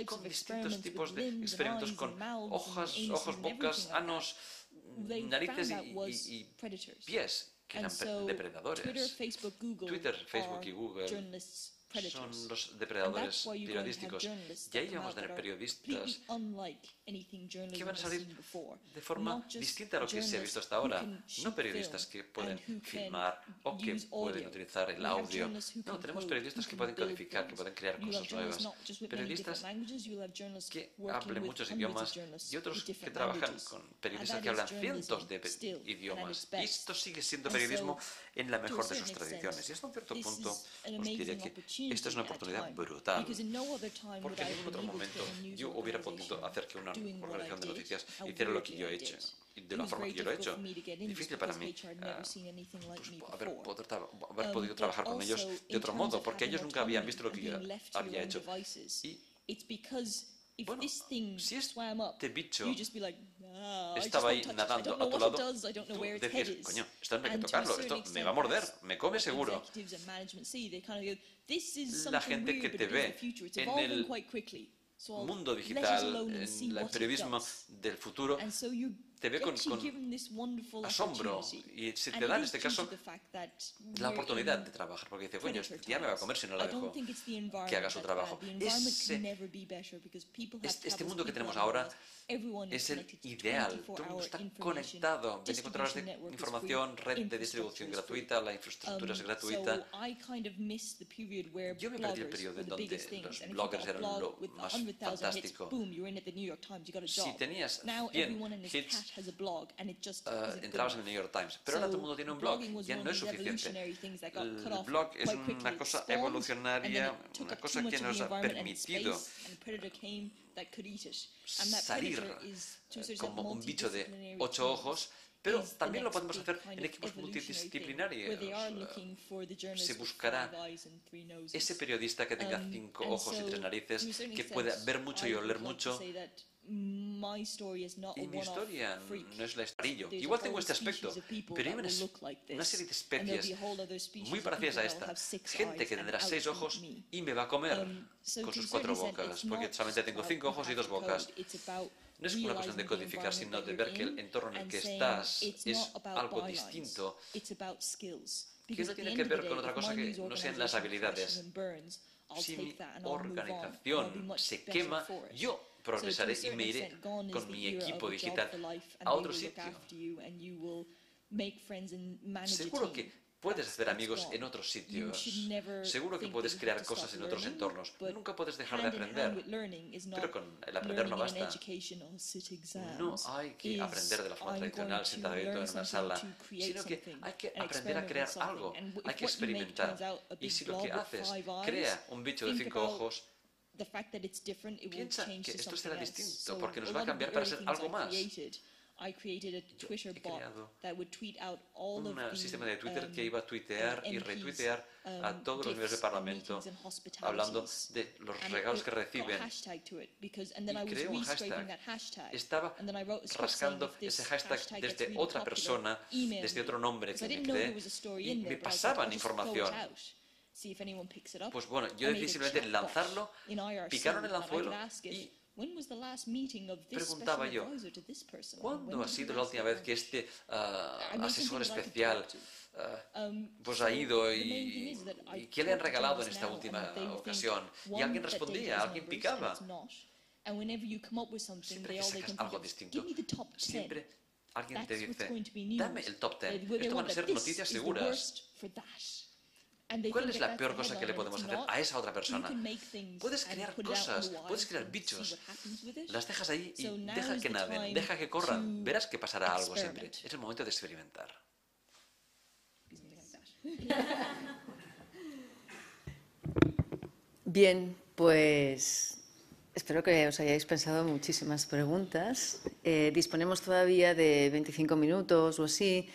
con distintos tipos de experimentos con ojos, bocas, anos, narices y pies, que eran depredadores. Twitter, Facebook y Google son los depredadores periodísticos. Y ahí vamos a tener periodistas que van a salir de forma distinta a lo que se ha visto hasta ahora. No periodistas que pueden filmar o que pueden utilizar el audio. No, tenemos periodistas que pueden codificar, que pueden crear cosas nuevas. Periodistas que hablen muchos idiomas y otros que trabajan con periodistas que hablan cientos de idiomas. Y esto sigue siendo periodismo en la mejor de sus tradiciones. Y hasta un cierto punto os diré que esta es una oportunidad brutal, porque en ningún otro momento yo hubiera podido hacer que una organización de noticias hiciera lo que yo he hecho, y de la forma que yo lo he hecho. Difícil para mí haber podido trabajar con ellos de otro modo, porque ellos nunca habían visto lo que yo había hecho. Y bueno, si este bicho estaba ahí nadando a tu lado, tú decías, coño, esto no hay que tocarlo, esto me va a morder, me come seguro. La gente que te ve en el mundo digital, en el periodismo del futuro, te ve con asombro y se te da en este caso la oportunidad de trabajar, porque dice, coño, este día me va a comer si no la dejo que haga su trabajo. Este mundo que tenemos ahora es el ideal. Todo el mundo está conectado, 24 horas de información, red de distribución gratuita, la infraestructura es gratuita. Yo me perdí el periodo en donde los bloggers eran lo más fantástico. Si tenías 100 hits, entrabas en el New York Times, pero ahora todo el mundo tiene un blog, ya no es suficiente. El blog es una cosa evolucionaria, una cosa que nos ha permitido salir como un bicho de 8 ojos, pero también lo podemos hacer en equipos multidisciplinarios. Se buscará ese periodista que tenga 5 ojos y 3 narices, que pueda ver mucho y oler mucho, Y mi historia no es la historia. Igual tengo este aspecto, pero hay una serie de especies muy parecidas a esta. Gente que tendrá 6 ojos y me va a comer con sus 4 bocas, porque solamente tengo 5 ojos y 2 bocas. No es una cuestión de codificar, sino de ver que el entorno en el que estás es algo distinto, que no tiene que ver con otra cosa que no sean las habilidades. Si mi organización se quema, yo progresaré y me iré con mi equipo digital a otro sitio. Seguro que puedes hacer amigos en otros sitios. Seguro que puedes crear cosas en otros entornos. Nunca puedes dejar de aprender. Pero con el aprender no basta. No hay que aprender de la forma tradicional sentadito en una sala, sino que hay que aprender a crear algo. Hay que experimentar. Y si lo que haces crea un bicho de 5 ojos, piensa que esto será distinto porque nos va a cambiar para ser algo más. Yo he creado un sistema de Twitter que iba a tuitear y retuitear a todos los miembros del Parlamento hablando de los regalos que reciben. Y creé un hashtag. Estaba rascando ese hashtag desde otra persona, desde otro nombre que me creé, y me pasaban información. Pues bueno, yo decidí simplemente lanzarlo, picaron el anzuelo y preguntaba yo, ¿cuándo ha sido la última vez que este asesor especial pues ha ido y qué le han regalado en esta última ocasión? Y alguien respondía, alguien picaba. Siempre que sacas algo distinto, siempre alguien te dice, dame el top 10. Esto van a ser noticias seguras. ¿Cuál es la peor cosa que le podemos hacer a esa otra persona? Puedes crear cosas, puedes crear bichos. Las dejas ahí y deja que naden, deja que corran. Verás que pasará algo siempre. Es el momento de experimentar. Bien, pues espero que os hayáis pensado muchísimas preguntas. Disponemos todavía de 25 minutos o así.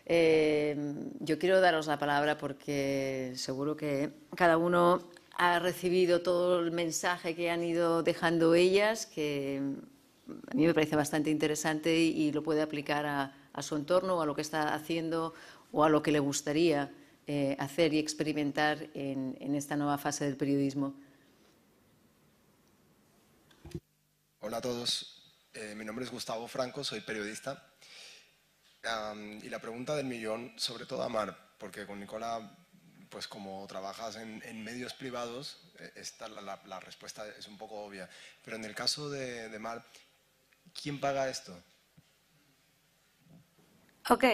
Yo quiero daros la palabra porque seguro que cada uno ha recibido todo el mensaje que han ido dejando ellas, que a mí me parece bastante interesante y lo puede aplicar a su entorno, a lo que está haciendo o a lo que le gustaría hacer y experimentar en esta nueva fase del periodismo. Hola a todos, mi nombre es Gustavo Franco, soy periodista. Y la pregunta del millón, sobre todo a Mar, porque con Nicola, pues como trabajas en medios privados, la respuesta es un poco obvia. Pero en el caso de Mar, ¿quién paga esto? Ok.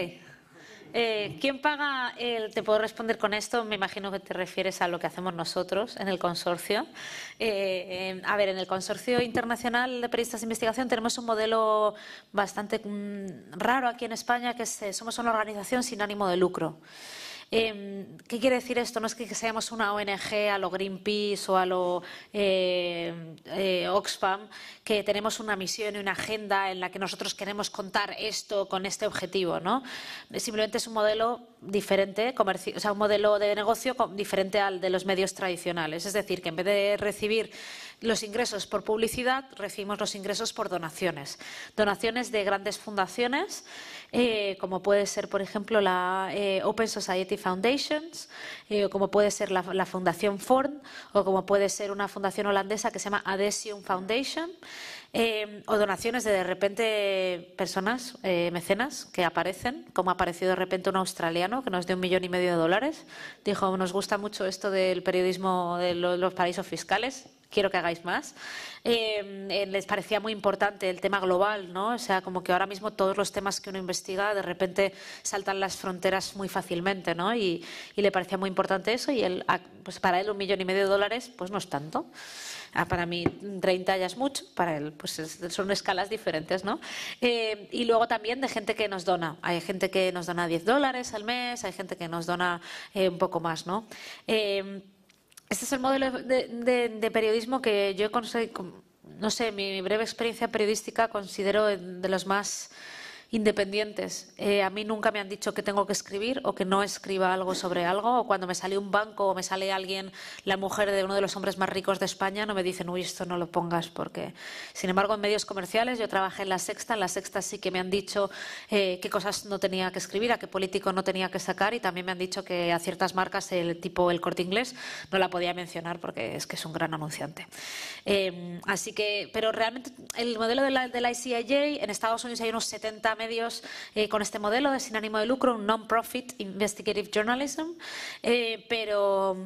¿Quién paga? Te puedo responder con esto. Me imagino que te refieres a lo que hacemos nosotros en el consorcio. A ver, en el Consorcio Internacional de Periodistas de Investigación tenemos un modelo bastante raro aquí en España, que somos una organización sin ánimo de lucro. ¿Qué quiere decir esto? No es que seamos una ONG a lo Greenpeace o a lo Oxfam, que tenemos una misión y una agenda en la que nosotros queremos contar esto con este objetivo, ¿no? Simplemente es un modelo diferente, o sea, un modelo de negocio diferente al de los medios tradicionales. Es decir, que en vez de recibir los ingresos por publicidad, recibimos los ingresos por donaciones. Donaciones de grandes fundaciones, como puede ser, por ejemplo, la Open Society Foundations, o como puede ser la Fundación Ford, o como puede ser una fundación holandesa que se llama Adhesion Foundation, o donaciones de repente personas, mecenas, que aparecen, como ha aparecido de repente un australiano que nos dio $1,5 millones. Dijo, nos gusta mucho esto del periodismo de los paraísos fiscales, quiero que hagáis más. Les parecía muy importante el tema global, ¿no? O sea, como que ahora mismo todos los temas que uno investiga de repente saltan las fronteras muy fácilmente, ¿no? Y le parecía muy importante eso y pues para él $1,5 millones pues no es tanto. Para mí 30 ya es mucho, para él pues son escalas diferentes, ¿no? Y luego también de gente que nos dona. Hay gente que nos dona $10 al mes, hay gente que nos dona un poco más, ¿no? Este es el modelo de periodismo que yo considero, no sé, mi breve experiencia periodística considero de los más independientes. A mí nunca me han dicho que tengo que escribir o que no escriba algo sobre algo, o cuando me sale un banco o me sale alguien, la mujer de uno de los hombres más ricos de España, no me dicen, uy, esto no lo pongas, porque... Sin embargo, en medios comerciales, yo trabajé en La Sexta sí que me han dicho qué cosas no tenía que escribir, a qué político no tenía que sacar, y también me han dicho que a ciertas marcas, tipo El Corte Inglés, no la podía mencionar porque es que es un gran anunciante. Así que, pero realmente el modelo de la ICIJ, en Estados Unidos hay unos 70 medios con este modelo de sin ánimo de lucro, un non-profit investigative journalism, pero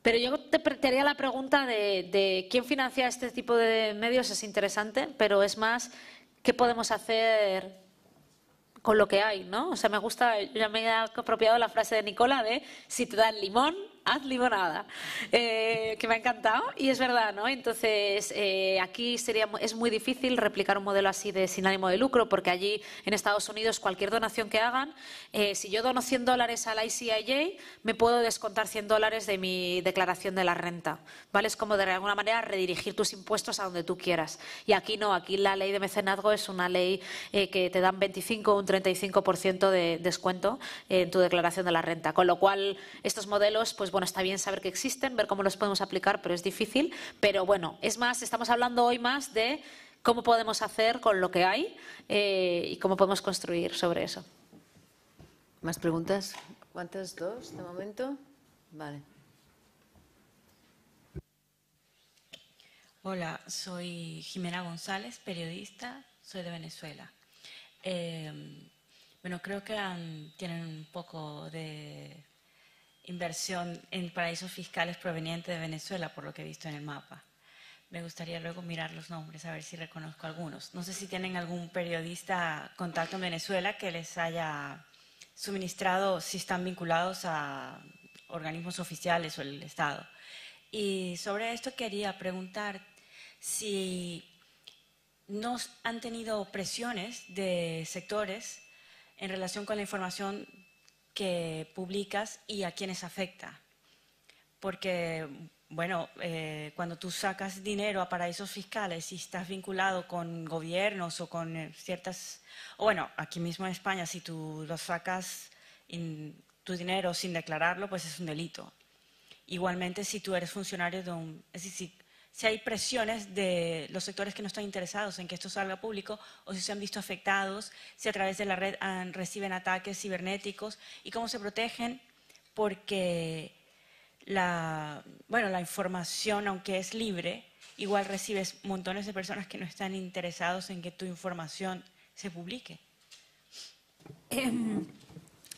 yo te haría la pregunta de quién financia este tipo de medios. Es interesante, pero es más, ¿qué podemos hacer con lo que hay, ¿no? O sea, me gusta, ya me he apropiado la frase de Nicola de si te dan limón, haz limonada, que me ha encantado, y es verdad, ¿no? Entonces, aquí es muy difícil replicar un modelo así de sin ánimo de lucro, porque allí en Estados Unidos cualquier donación que hagan, si yo dono $100 a la ICIJ, me puedo descontar $100 de mi declaración de la renta, ¿vale? Es como de alguna manera redirigir tus impuestos a donde tú quieras. Y aquí no, aquí la ley de mecenazgo es una ley que te dan 25 o un 35% de descuento en tu declaración de la renta, con lo cual estos modelos, pues bueno, está bien saber que existen, ver cómo los podemos aplicar, pero es difícil. Pero bueno, es más, estamos hablando hoy más de cómo podemos hacer con lo que hay y cómo podemos construir sobre eso. ¿Más preguntas? ¿Cuántas? ¿Dos de momento? Vale. Hola, soy Jimena González, periodista, soy de Venezuela. Bueno, creo que tienen un poco de inversión en paraísos fiscales provenientes de Venezuela, por lo que he visto en el mapa. Me gustaría luego mirar los nombres, a ver si reconozco algunos. No sé si tienen algún periodista contacto en Venezuela que les haya suministrado, si están vinculados a organismos oficiales o el Estado. Y sobre esto quería preguntar si no han tenido presiones de sectores en relación con la información que publicas y a quienes afecta. Porque, bueno, cuando tú sacas dinero a paraísos fiscales y estás vinculado con gobiernos o con ciertas... O bueno, aquí mismo en España, si tú lo sacas tu dinero sin declararlo, pues es un delito. Igualmente, si tú eres funcionario de un... Es decir, si hay presiones de los sectores que no están interesados en que esto salga público o si se han visto afectados, si a través de la red reciben ataques cibernéticos y cómo se protegen, porque la información, aunque es libre, igual recibes montones de personas que no están interesados en que tu información se publique.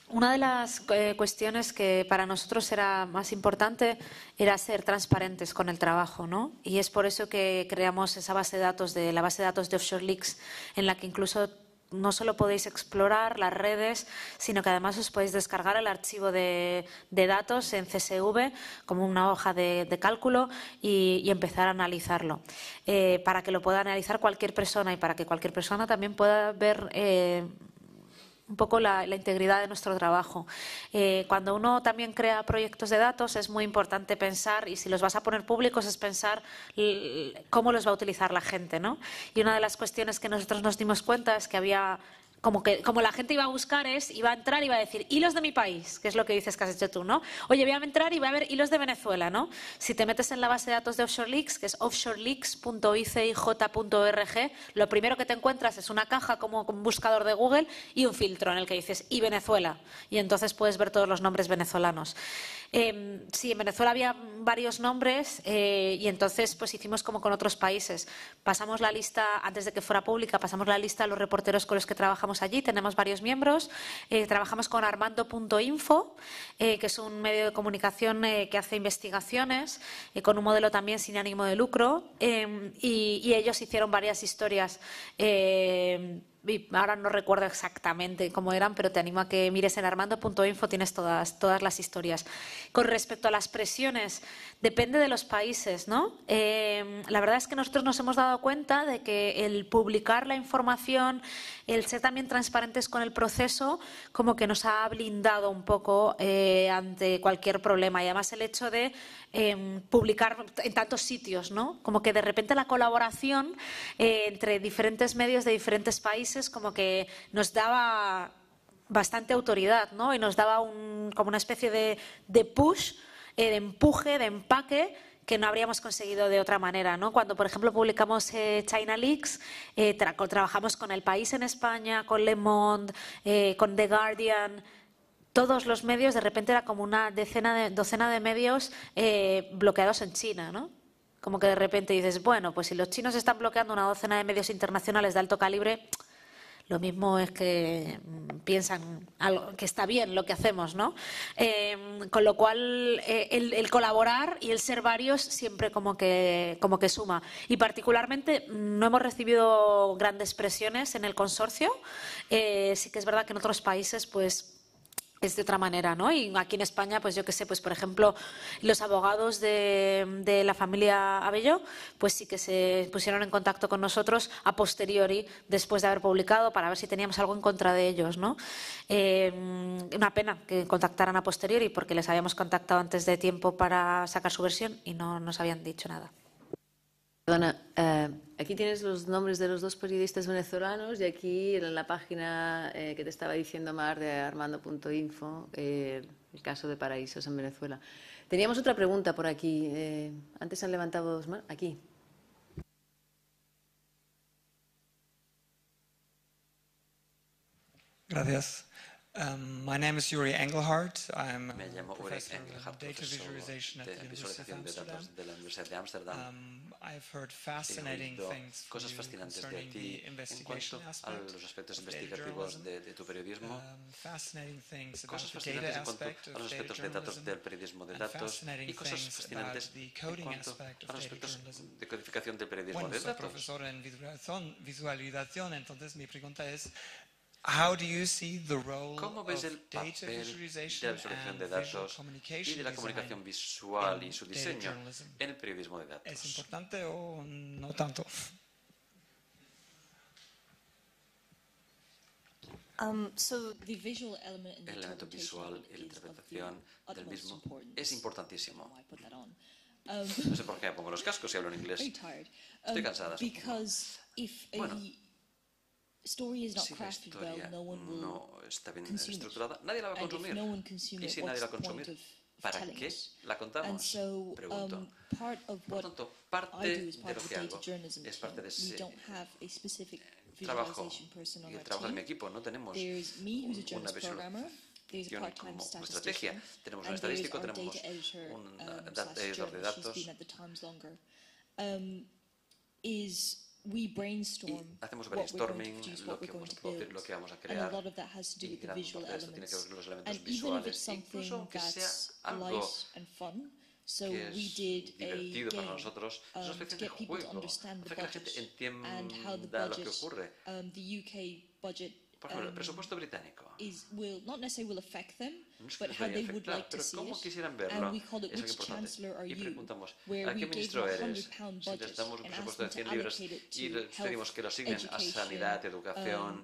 Una de las cuestiones que para nosotros era más importante era ser transparentes con el trabajo, ¿no? Y es por eso que creamos esa base de datos de Offshore Leaks, en la que incluso no solo podéis explorar las redes, sino que además os podéis descargar el archivo de datos en CSV como una hoja de cálculo y empezar a analizarlo, para que lo pueda analizar cualquier persona y para que cualquier persona también pueda ver un poco la integridad de nuestro trabajo. Cuando uno también crea proyectos de datos es muy importante pensar, y si los vas a poner públicos, es pensar cómo los va a utilizar la gente, ¿no? Y una de las cuestiones que nosotros nos dimos cuenta es que había... Como la gente iba a buscar iba a entrar y iba a decir hilos de mi país, que es lo que dices que has hecho tú, ¿no? Oye, voy a entrar y voy a ver hilos de Venezuela, ¿no? Si te metes en la base de datos de Offshore Leaks, que es offshoreleaks.icij.org, lo primero que te encuentras es una caja como un buscador de Google y un filtro en el que dices y Venezuela, y entonces puedes ver todos los nombres venezolanos. Sí, en Venezuela había varios nombres y entonces pues hicimos como con otros países. Pasamos la lista, antes de que fuera pública, pasamos la lista a los reporteros con los que trabajamos allí. Tenemos varios miembros. Trabajamos con Armando.info, que es un medio de comunicación que hace investigaciones con un modelo también sin ánimo de lucro, y ellos hicieron varias historias. Ahora no recuerdo exactamente cómo eran, pero te animo a que mires en armando.info, tienes todas las historias. Con respecto a las presiones, depende de los países, ¿no? La verdad es que nosotros nos hemos dado cuenta de que el publicar la información, el ser también transparentes con el proceso, como que nos ha blindado un poco ante cualquier problema. Y además el hecho de publicar en tantos sitios, ¿no? Como que de repente la colaboración entre diferentes medios de diferentes países como que nos daba bastante autoridad, ¿no? Y nos daba como una especie de push, de empuje, de empaque, que no habríamos conseguido de otra manera, ¿no? Cuando, por ejemplo, publicamos China Leaks, trabajamos con El País en España, con Le Monde, con The Guardian. Todos los medios, de repente era como una docena de medios bloqueados en China, ¿no? Como que de repente dices, bueno, pues si los chinos están bloqueando una docena de medios internacionales de alto calibre, lo mismo es que piensan que está bien lo que hacemos, ¿no? Con lo cual, el colaborar y el ser varios siempre como que suma. Y particularmente no hemos recibido grandes presiones en el consorcio. Sí que es verdad que en otros países, pues, es de otra manera, ¿no? Y aquí en España, pues yo qué sé, pues por ejemplo, los abogados de la familia Abelló, pues sí que se pusieron en contacto con nosotros a posteriori, después de haber publicado, para ver si teníamos algo en contra de ellos, ¿no? Una pena que contactaran a posteriori, porque les habíamos contactado antes de tiempo para sacar su versión y no nos habían dicho nada. Perdona, aquí tienes los nombres de los dos periodistas venezolanos y aquí en la página que te estaba diciendo Mar de armando.info, el caso de Paraísos en Venezuela. Teníamos otra pregunta por aquí. Antes han levantado dos manos. Aquí. Gracias. My name is Yuri Engelhardt. I'm Me llamo a Uri professor Engelhardt, of data profesor visualization at the de University of visualización de Amsterdam. datos de la Universidad de Ámsterdam. I've heard He fascinating oído things from cosas you fascinantes de concerning ti the en cuanto investigation a aspect los aspectos of data investigativos journalism. de tu periodismo. Fascinating things about Cosas the data fascinantes en cuanto aspect a of los data aspectos de datos journalism. del periodismo de And datos fascinating y cosas things fascinantes about the en coding cuanto aspect of a los data aspectos journalism. de codificación del periodismo Bueno, de soy datos. profesor en visualización, entonces mi pregunta es, how do you see the role ¿Cómo of ves el data papel de la visualization visualización de and visual datos y communication de la comunicación visual y su data diseño journalism? en el periodismo de ¿Es datos? importante o no tanto? El elemento visual y la interpretación del mismo es importantísimo. No sé por qué me pongo los cascos y hablo en inglés. Estoy cansada. Bueno, si la historia no está bien estructurada, nadie la va a consumir. Y si nadie la va a consumir, ¿para qué la contamos? Pregunto. Por tanto, parte de lo que hago es parte de ese trabajo y el trabajo de mi equipo. No tenemos una visualización como estrategia. Tenemos un estadístico, tenemos un editor de datos. Y hacemos brainstorming, lo que vamos a producir, lo que vamos a crear, y gran parte de esto tiene que ver con los elementos visuales, incluso aunque sea algo que es divertido para nosotros, es una especie de juego, hacer que la gente entienda lo que ocurre. Por ejemplo, el presupuesto británico. No es que les vaya a afectar, pero cómo quisieran verlo es algo importante. Y preguntamos, ¿a qué ministro eres? Si les damos un presupuesto de 100 libras y les pedimos que lo asignen a sanidad, educación,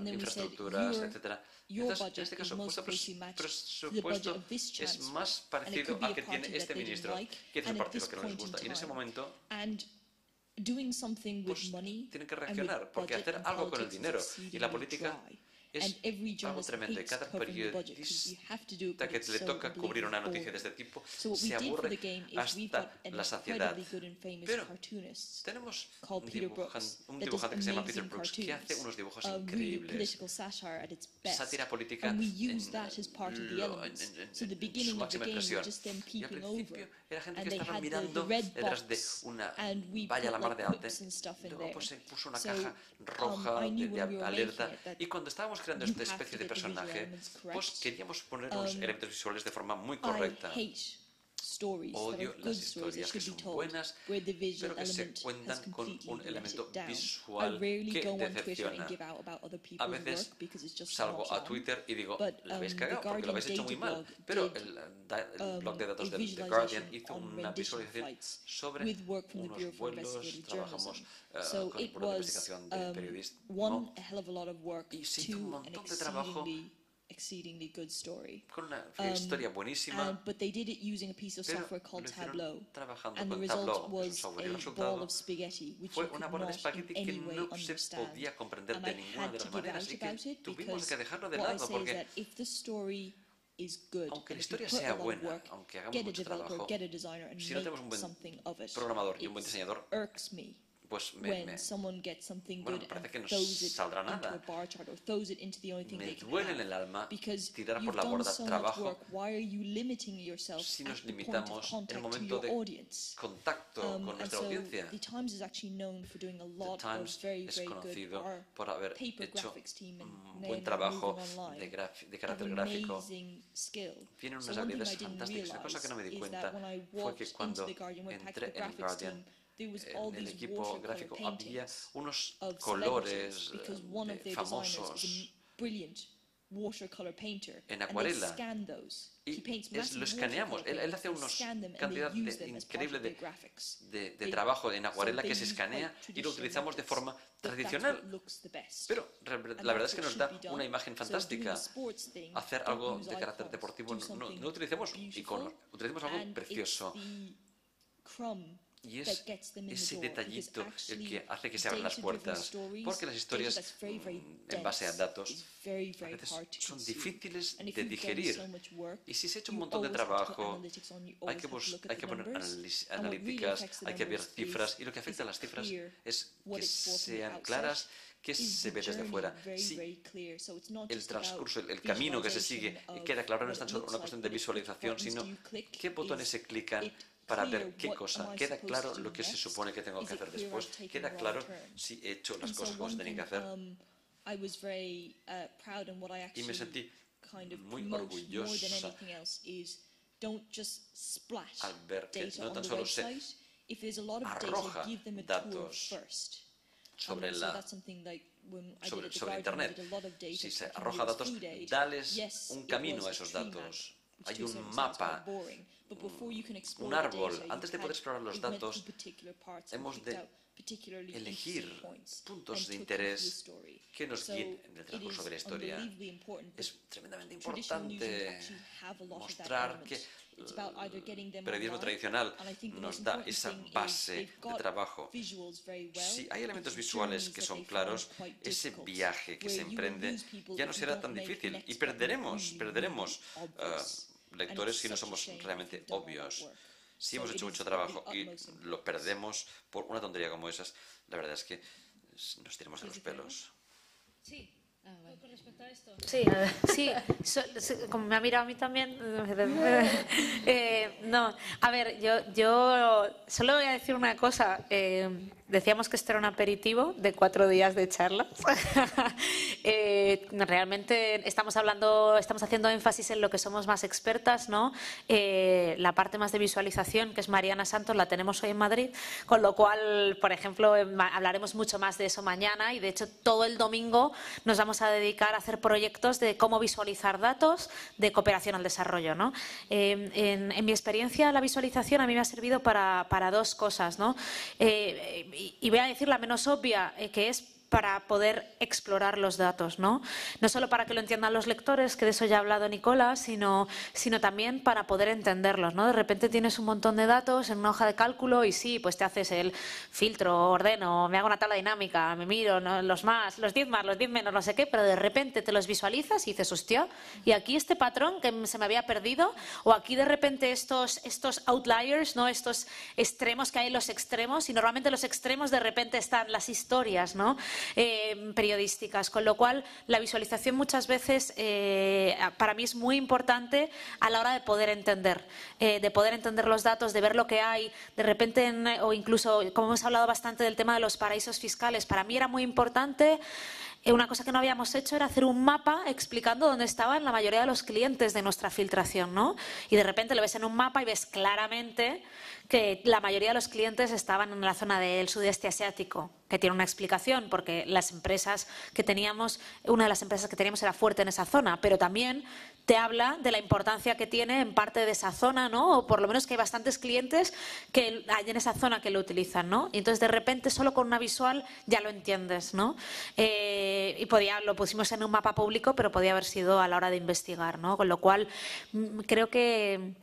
infraestructuras, etc. Entonces, en este caso, vuestro presupuesto es más parecido al que tiene este ministro, que es el partido que no les gusta. Y en ese momento, pues tienen que reaccionar, porque hacer algo con el dinero y la política es algo tremendo. Y cada periodista que le toca cubrir una noticia de este tipo se aburre hasta la saciedad. Pero tenemos un dibujante que se llama Peter Brooks que hace unos dibujos increíbles. Sátira política en su máxima expresión. Y al principio era gente que estaba mirando detrás de una valla a la mar de alta. Luego pues se puso una caja roja de alerta. Y cuando estábamos creando esta especie de personaje, pues queríamos poner los elementos visuales de forma muy correcta. Odio las historias que son buenas, pero que se cuentan con un elemento visual que decepciona. A veces salgo a Twitter y digo, la habéis cagado porque lo habéis hecho muy mal. Pero el blog de datos del The Guardian hizo una visualización sobre unos vuelos, trabajamos con el Buró de Investigación del Periodismo y se hizo un montón de trabajo exceedingly good story. Con una historia buenísima. But they did it using a piece of software called Tableau. And the result was a ball of spaghetti, which you could not in any way understand. And I had to give out about it because what I say is that if the story is good, aunque la if you historia put a sea lot of buena, work, aunque hagamos get a mucho developer, trabajo, get a designer, and si no tenemos un make buen something of it, programador y un buen diseñador, irks me. Pues when someone gets something bueno, good parece que and no throws it saldrá into nada. a bar chart or throws it into the only thing Me they can duele en have. el alma Because tirar you've por la done borda so much trabajo work, why are you limiting yourself si at nos the point of limitamos en el contact to momento your de audience? contacto con And nuestra so audiencia. The Times is actually known for doing a The lot of Times very, es very good conocido our por haber paper hecho graphics team and un now buen moving trabajo online de carácter have gráfico. amazing skill. Tienen So unas one thing habilidades I didn't fantásticas. Una cosa que no me di realize is cuenta that when I fue que walked into cuando the Guardian where entré Packet en el Graphics Guardian, team, there was all en el these equipo watercolor gráfico había paintings unos of colores celebrities because one of their designers is famosos a brilliant watercolor painter en and they acuarela. scan those. He paints Y massive lo escaneamos. watercolor Él hace paintings, unos they scan them and cantidad they use them as part increíble of their graphics. de They- trabajo en acuarela so que they se use escanea quite y lo traditional utilizamos de methods, forma but that's tradicional. what looks the best. Pero la verdad es que nos da una imagen So fantástica. doing a sports thing, Hacer don't algo use de carácter icons, deportivo, do no something utilicemos beautiful, iconos, utilicemos algo and precioso. it's the crumb Y that es gets them in the ese door, detallito because el que actually hace que se abran las data-driven puertas. stories, Porque las historias data that's very, very en base a dense, datos is very, a very veces hard to son consume. difíciles And if de you've done digerir. so much work, Y si se ha hecho un you montón de always have to put trabajo, analytics on, you hay always que, have to look at hay the que poner numbers, and what really analíticas, affects the hay que ver numbers cifras. is- Y lo que afecta a las cifras clear es what que it's for from the sean outset, claras, que is se the ve desde journey fuera. very, Si very clear. So it's not el just about transcurso, el camino que se sigue visualization of queda claro, no es what tan it solo looks una cuestión like, de but it's which visualización, buttons sino do you click, qué botones is se clican it para clear ver qué what cosa. am I Queda supposed claro to lo que se next? supone que tengo Is que it hacer clear después. I've taken Queda the claro right turn? si he hecho las And so cosas como one se tenían que thing, hacer. I was very proud and what I Y actually me sentí kind of muy promote more than orgullosa anything else is don't just splash al ver que data no on tan the solo se website. If there's a lot of arroja data, give them a tour datos first. sobre So la that's something like when I sobre, did at the sobre Guardian, we Internet. did a lot of data Si se tracking arroja US datos, food aid. dales Yes, un it camino was a esos tree map, datos. which Hay to a un certain extent is mapa, quite boring. But before you can explore un the árbol. data, you Antes de had- poder explorar los you went datos, through particular parts and hemos picked de out particularly elegir interesting points puntos and de took you through the interés story. que nos So guíen en el transcurso it de la is historia. unbelievably important, but Es tremendamente traditional news importante actually have a lot of that mostrar element. que It's about either getting them el periodismo online, tradicional and I think the nos most da important esa thing is base they've de got trabajo. visuals very well. Si hay elementos It's visuales journeys que that son they claros, find quite ese difficult, viaje que where se you will emprende lose people ya no if you será don't tan make difícil next y button perderemos really obvious. lectores And si no it's such a somos shame if realmente you've done all that obvios. work. Si So hemos it hecho is mucho of the trabajo y utmost importance. lo perdemos por una tontería como esas, la verdad es que nos tiramos de los pelos. Sí. Con respecto a esto. Sí, como me ha mirado a mí también. No, a ver, yo solo voy a decir una cosa. Decíamos que esto era un aperitivo de 4 días de charlas. Realmente estamos haciendo énfasis en lo que somos más expertas, ¿no? La parte más de visualización, que es Mariana Santos, la tenemos hoy en Madrid, con lo cual, por ejemplo, hablaremos mucho más de eso mañana y de hecho todo el domingo nos vamos a dedicar a hacer proyectos de cómo visualizar datos de cooperación al desarrollo, ¿no? En mi experiencia, la visualización a mí me ha servido para 2 cosas, ¿no? Y voy a decir la menos obvia, que es para poder explorar los datos, ¿no? No solo para que lo entiendan los lectores, que de eso ya ha hablado Nicola, sino también para poder entenderlos, ¿no? De repente tienes un montón de datos en una hoja de cálculo y sí, pues te haces el filtro, ordeno, me hago una tabla dinámica, me miro, ¿no? los 10 más, los 10 menos, no sé qué, pero de repente te los visualizas y dices, hostia, y aquí este patrón que se me había perdido, o aquí de repente estos outliers, ¿no? Estos extremos que hay en los extremos, y normalmente en los extremos de repente están las historias, ¿no? Periodísticas, con lo cual la visualización muchas veces para mí es muy importante a la hora de poder entender los datos, de ver lo que hay, de repente, o incluso, como hemos hablado bastante del tema de los paraísos fiscales, para mí era muy importante. Una cosa que no habíamos hecho era hacer un mapa explicando dónde estaban la mayoría de los clientes de nuestra filtración, ¿no? Y de repente lo ves en un mapa y ves claramente que la mayoría de los clientes estaban en la zona del sudeste asiático, que tiene una explicación, porque las empresas que teníamos, una de las empresas que teníamos era fuerte en esa zona, pero también te habla de la importancia que tiene en parte de esa zona, ¿no? O por lo menos que hay bastantes clientes que hay en esa zona que lo utilizan, ¿no? Y entonces de repente solo con una visual ya lo entiendes, ¿no? Y lo pusimos en un mapa público, pero podía haber sido a la hora de investigar, ¿no? Con lo cual creo que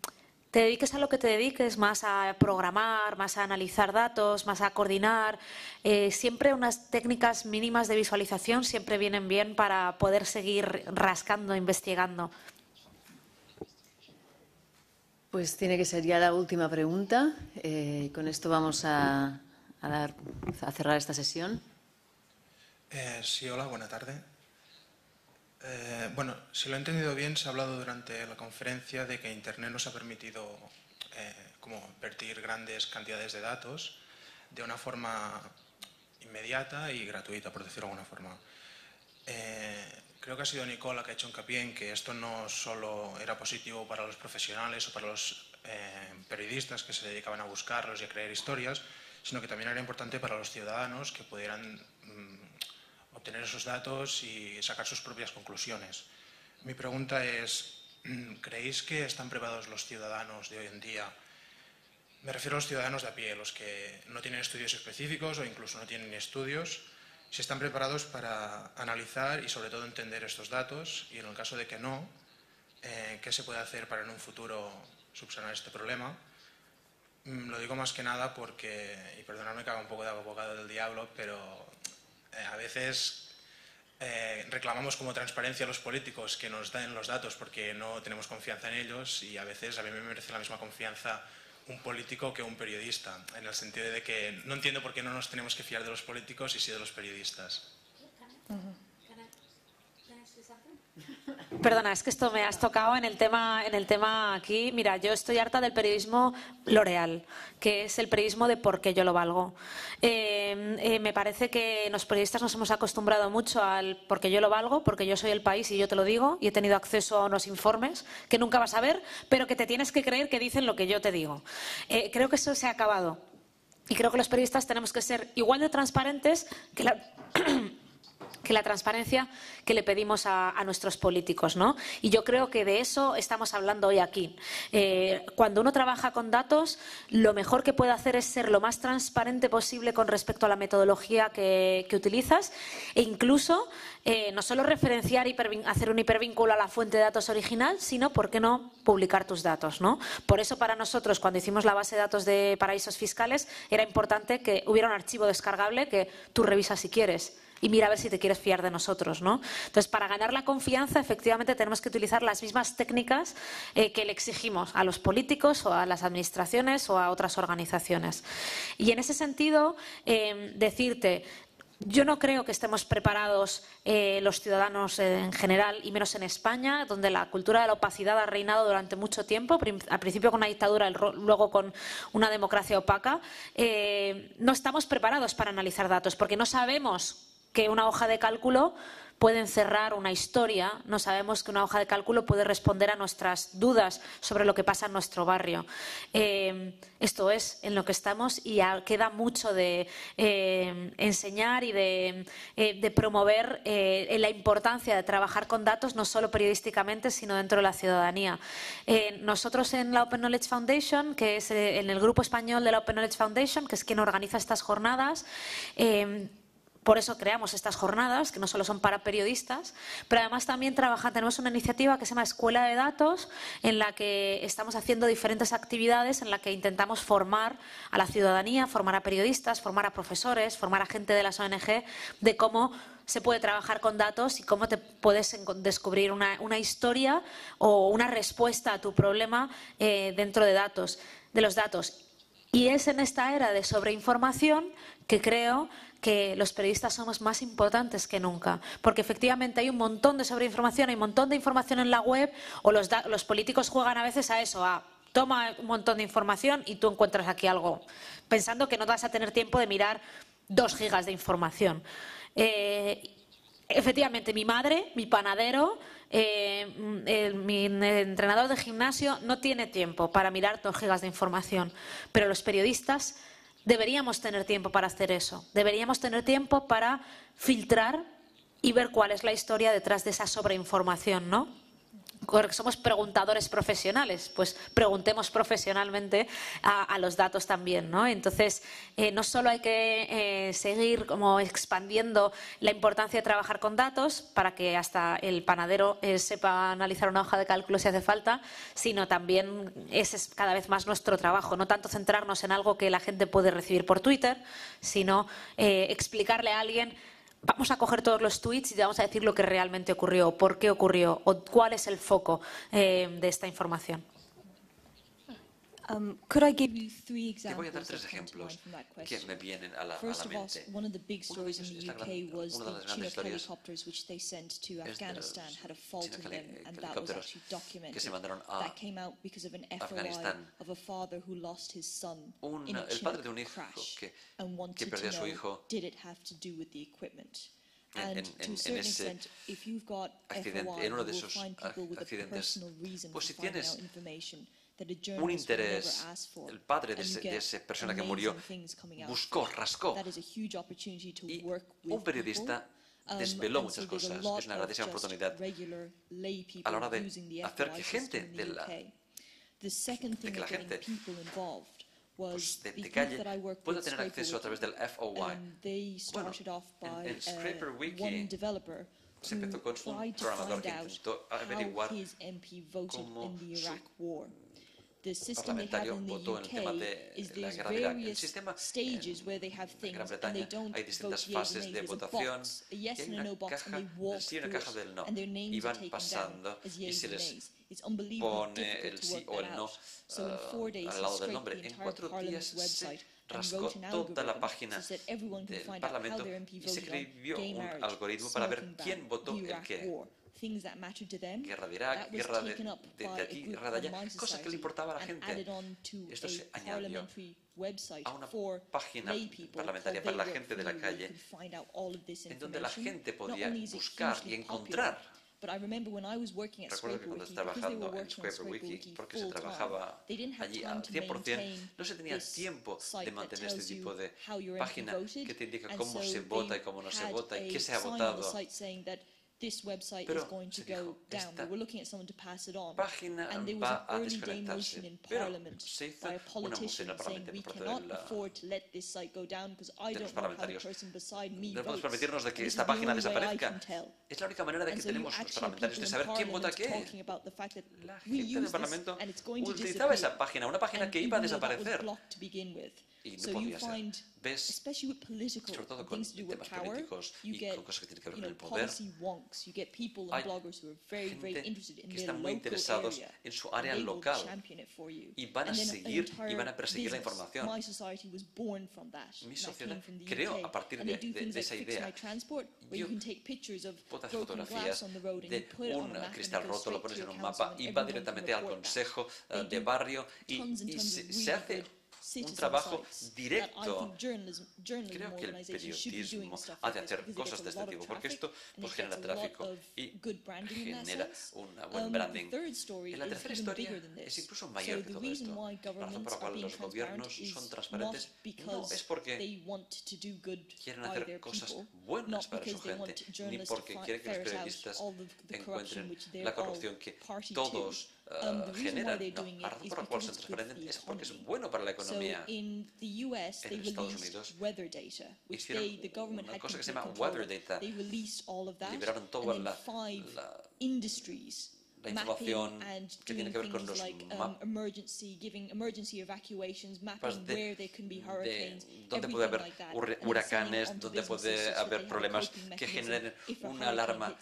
te dediques a lo que te dediques, más a programar, más a analizar datos, más a coordinar, siempre unas técnicas mínimas de visualización siempre vienen bien para poder seguir rascando, investigando. Pues tiene que ser ya la última pregunta. Con esto vamos a cerrar esta sesión. Sí, hola, buena tarde. Bueno, si lo he entendido bien, se ha hablado durante la conferencia de que Internet nos ha permitido como vertir grandes cantidades de datos de una forma inmediata y gratuita, por decirlo de alguna forma. Creo que ha sido Nicola que ha hecho hincapié en que esto no solo era positivo para los profesionales o para los periodistas que se dedicaban a buscarlos y a crear historias, sino que también era importante para los ciudadanos que pudieran obtener esos datos y sacar sus propias conclusiones. Mi pregunta es, ¿creéis que están preparados los ciudadanos de hoy en día? Me refiero a los ciudadanos de a pie, los que no tienen estudios específicos o incluso no tienen estudios, si están preparados para analizar y sobre todo entender estos datos, y en el caso de que no, ¿qué se puede hacer para en un futuro subsanar este problema? Lo digo más que nada porque, y perdonadme que haga un poco de abogado del diablo, pero a veces reclamamos como transparencia a los políticos que nos den los datos porque no tenemos confianza en ellos, y a veces a mí me merece la misma confianza un político que un periodista, en el sentido de que no entiendo por qué no nos tenemos que fiar de los políticos y sí de los periodistas. Perdona, es que esto me has tocado en el tema aquí. Mira, yo estoy harta del periodismo L'Oreal, que es el periodismo de por qué yo lo valgo. Me parece que los periodistas nos hemos acostumbrado mucho al porque yo lo valgo, porque yo soy el país y yo te lo digo, y he tenido acceso a unos informes que nunca vas a ver, pero que te tienes que creer que dicen lo que yo te digo. Creo que eso se ha acabado. Y creo que los periodistas tenemos que ser igual de transparentes que la transparencia que le pedimos a nuestros políticos, ¿no? Y yo creo que de eso estamos hablando hoy aquí. Cuando uno trabaja con datos, lo mejor que puede hacer es ser lo más transparente posible con respecto a la metodología que utilizas, e incluso no solo referenciar y hacer un hipervínculo a la fuente de datos original, sino, ¿por qué no?, publicar tus datos, ¿no? Por eso para nosotros, cuando hicimos la base de datos de paraísos fiscales, era importante que hubiera un archivo descargable que tú revisas si quieres y mira a ver si te quieres fiar de nosotros, ¿no? Entonces, para ganar la confianza, efectivamente, tenemos que utilizar las mismas técnicas que le exigimos a los políticos o a las administraciones o a otras organizaciones. Y en ese sentido, decirte, yo no creo que estemos preparados los ciudadanos en general, y menos en España, donde la cultura de la opacidad ha reinado durante mucho tiempo, al principio con una dictadura, luego con una democracia opaca. No estamos preparados para analizar datos porque no sabemos que una hoja de cálculo puede encerrar una historia, no sabemos que una hoja de cálculo puede responder a nuestras dudas sobre lo que pasa en nuestro barrio. Esto es en lo que estamos, y queda mucho de enseñar y de promover la importancia de trabajar con datos, no solo periodísticamente, sino dentro de la ciudadanía. Nosotros en la Open Knowledge Foundation, que es en el grupo español de la Open Knowledge Foundation, que es quien organiza estas jornadas, por eso creamos estas jornadas, que no solo son para periodistas, pero además también tenemos una iniciativa que se llama Escuela de Datos, en la que estamos haciendo diferentes actividades en la que intentamos formar a la ciudadanía, formar a periodistas, formar a profesores, formar a gente de las ONG de cómo se puede trabajar con datos y cómo te puedes descubrir una historia o una respuesta a tu problema dentro de los datos. Y es en esta era de sobreinformación que creo que los periodistas somos más importantes que nunca, porque efectivamente hay un montón de sobreinformación, hay un montón de información en la web, o los políticos juegan a veces a eso, a toma un montón de información y tú encuentras aquí algo, pensando que no vas a tener tiempo de mirar 2 gigas de información. efectivamente, mi madre, mi panadero, mi entrenador de gimnasio no tiene tiempo para mirar 2 gigas de información, pero los periodistas deberíamos tener tiempo para hacer eso. Deberíamos tener tiempo para filtrar y ver cuál es la historia detrás de esa sobreinformación, ¿no? Porque somos preguntadores profesionales, pues preguntemos profesionalmente a los datos también, ¿no? Entonces, no solo hay que seguir como expandiendo la importancia de trabajar con datos para que hasta el panadero sepa analizar una hoja de cálculo si hace falta, sino también ese es cada vez más nuestro trabajo, no tanto centrarnos en algo que la gente puede recibir por Twitter, sino explicarle a alguien: vamos a coger todos los tweets y te vamos a decir lo que realmente ocurrió, por qué ocurrió o cuál es el foco de esta información. Te voy a dar 3 ejemplos que me vienen a la mente. Una de las grandes historias es de los helicópteros que se mandaron a Afganistán. El padre de un hijo que perdió a su hijo en ese accidente, en uno de esos accidentes. Pues si tienes un interés, el padre de esa persona que murió buscó, rascó, y un periodista desveló muchas cosas. Es una grandísima oportunidad a la hora de hacer que gente de que la gente pues, de calle pueda tener acceso a través del FOI. Bueno, en Scraper Wiki se empezó con un programador que intentó averiguar cómo su parlamentario votó en el tema de la guerra de Irak. El sistema en Gran Bretaña hay distintas fases de votación y hay una caja del sí y una caja del no. Y van pasando y se les pone el sí o el no al lado del nombre. En 4 días se rascó toda la página del Parlamento y se escribió un algoritmo para ver quién votó el qué. Guerra de Irak, guerra de aquí, guerra de allá, cosas que le importaba a la gente. Esto se añadió a una página parlamentaria para la gente de la calle, en donde la gente podía buscar y encontrar. Recuerdo que cuando estaba trabajando en Scraper Wiki, porque se trabajaba allí al 100%, no se tenía tiempo de mantener este tipo de página que te indica cómo se vota y cómo no se vota y qué se ha votado. Pero se dijo, esta página va a desconectarse. Pero se hizo una moción al Parlamento por parte de los parlamentarios. No podemos permitirnos de que esta página desaparezca. Es la única manera de que tenemos los parlamentarios de saber quién vota qué. La gente del Parlamento utilizaba esa página, una página que iba a desaparecer. Y no podía ser. ¿Ves? Sobre todo con temas políticos y con cosas que tienen que ver con el poder. Hay gente que está muy interesados en su área local y van a seguir y van a perseguir la información. Mi sociedad creó a partir de esa idea. Yo puedo hacer fotografías de un cristal roto, lo pones en un mapa y va directamente al consejo de barrio y se hace un trabajo directo. Creo que el periodismo ha de hacer cosas de este tipo, porque esto pues, genera tráfico y genera un buen branding. Y la tercera historia es incluso mayor que todo esto. La razón por la cual los gobiernos son transparentes no es porque quieren hacer cosas buenas para su gente, ni porque quieren que los periodistas encuentren la corrupción que todos generan. No, la razón por la cual son transparentes es porque es bueno para la economía. En Estados Unidos hicieron una cosa que se llama Weather Data. Liberaron toda la información que tiene que ver con los mapas de dónde puede haber huracanes, dónde puede haber problemas que generen una alarma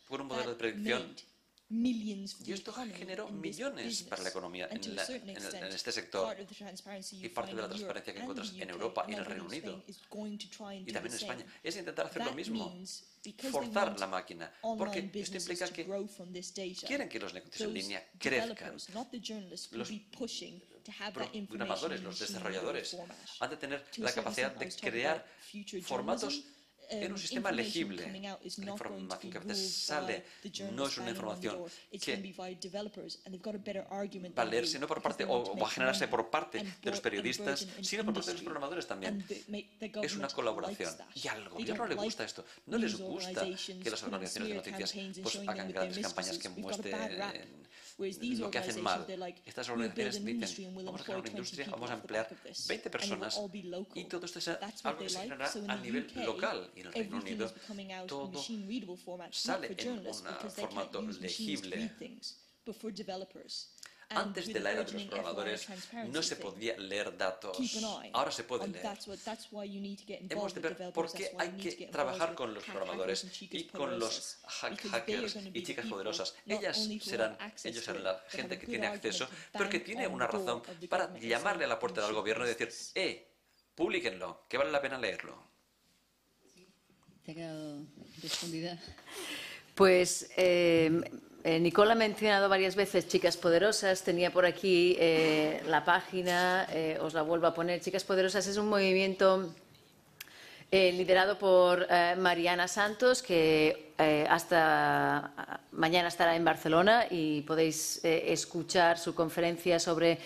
por un modelo de predicción. Y esto generó millones para la economía en este sector. Y parte de la transparencia que encuentras en Europa y en el Reino Unido y también en España es intentar hacer lo mismo, forzar la máquina, porque esto implica que quieren que los negocios en línea crezcan. Los programadores, los desarrolladores han de tener la capacidad de crear formatos en un sistema legible. La información que a veces sale no es una información que va a leerse no por parte o va a generarse por parte de los periodistas, sino por parte de los programadores también. Es una colaboración. Y al gobierno le gusta esto. No les gusta que las organizaciones de noticias pues hagan grandes campañas que muestren lo que hacen mal. Estas organizaciones dicen, vamos a crear una industria, vamos a emplear 20 personas y todo esto es algo que se generará a nivel local. Y en el Reino Unido todo sale en un formato legible. Antes de la era de los programadores no se podía leer datos, ahora se puede leer. Hemos de ver por qué hay que trabajar con los programadores y con los hackers y chicas poderosas. Ellos serán la gente que tiene acceso, pero que tiene una razón para llamarle a la puerta del gobierno y decir, publíquenlo, que vale la pena leerlo. ¿Te ha quedado respondida? Pues Nicole ha mencionado varias veces Chicas Poderosas, tenía por aquí la página, os la vuelvo a poner. Chicas Poderosas es un movimiento liderado por Mariana Santos, que hasta mañana estará en Barcelona y podéis escuchar su conferencia sobre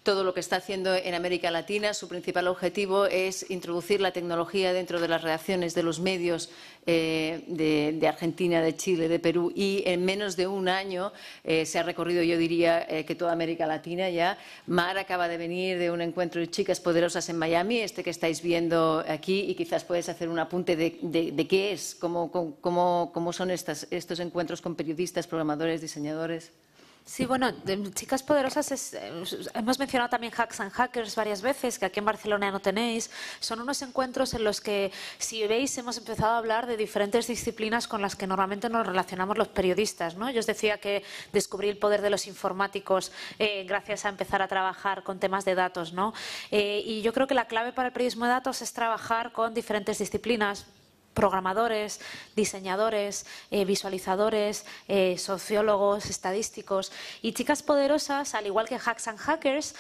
todo lo que está haciendo en América Latina. Su principal objetivo es introducir la tecnología dentro de las redacciones de los medios de Argentina, de Chile, de Perú, y en menos de un año se ha recorrido, yo diría, que toda América Latina ya. Mar acaba de venir de un encuentro de Chicas Poderosas en Miami, que estáis viendo aquí, y quizás puedes hacer un apunte de qué es, cómo son estos encuentros con periodistas, programadores, diseñadores. Sí, bueno, Chicas Poderosas hemos mencionado también Hacks and Hackers varias veces, que aquí en Barcelona no tenéis. Son unos encuentros en los que, si veis, hemos empezado a hablar de diferentes disciplinas con las que normalmente nos relacionamos los periodistas, ¿no? Yo os decía que descubrí el poder de los informáticos gracias a empezar a trabajar con temas de datos, ¿no? Y yo creo que la clave para el periodismo de datos es trabajar con diferentes disciplinas. Programadores, diseñadores, visualizadores, sociólogos, estadísticos. Y Chicas Poderosas, al igual que Hacks and Hackers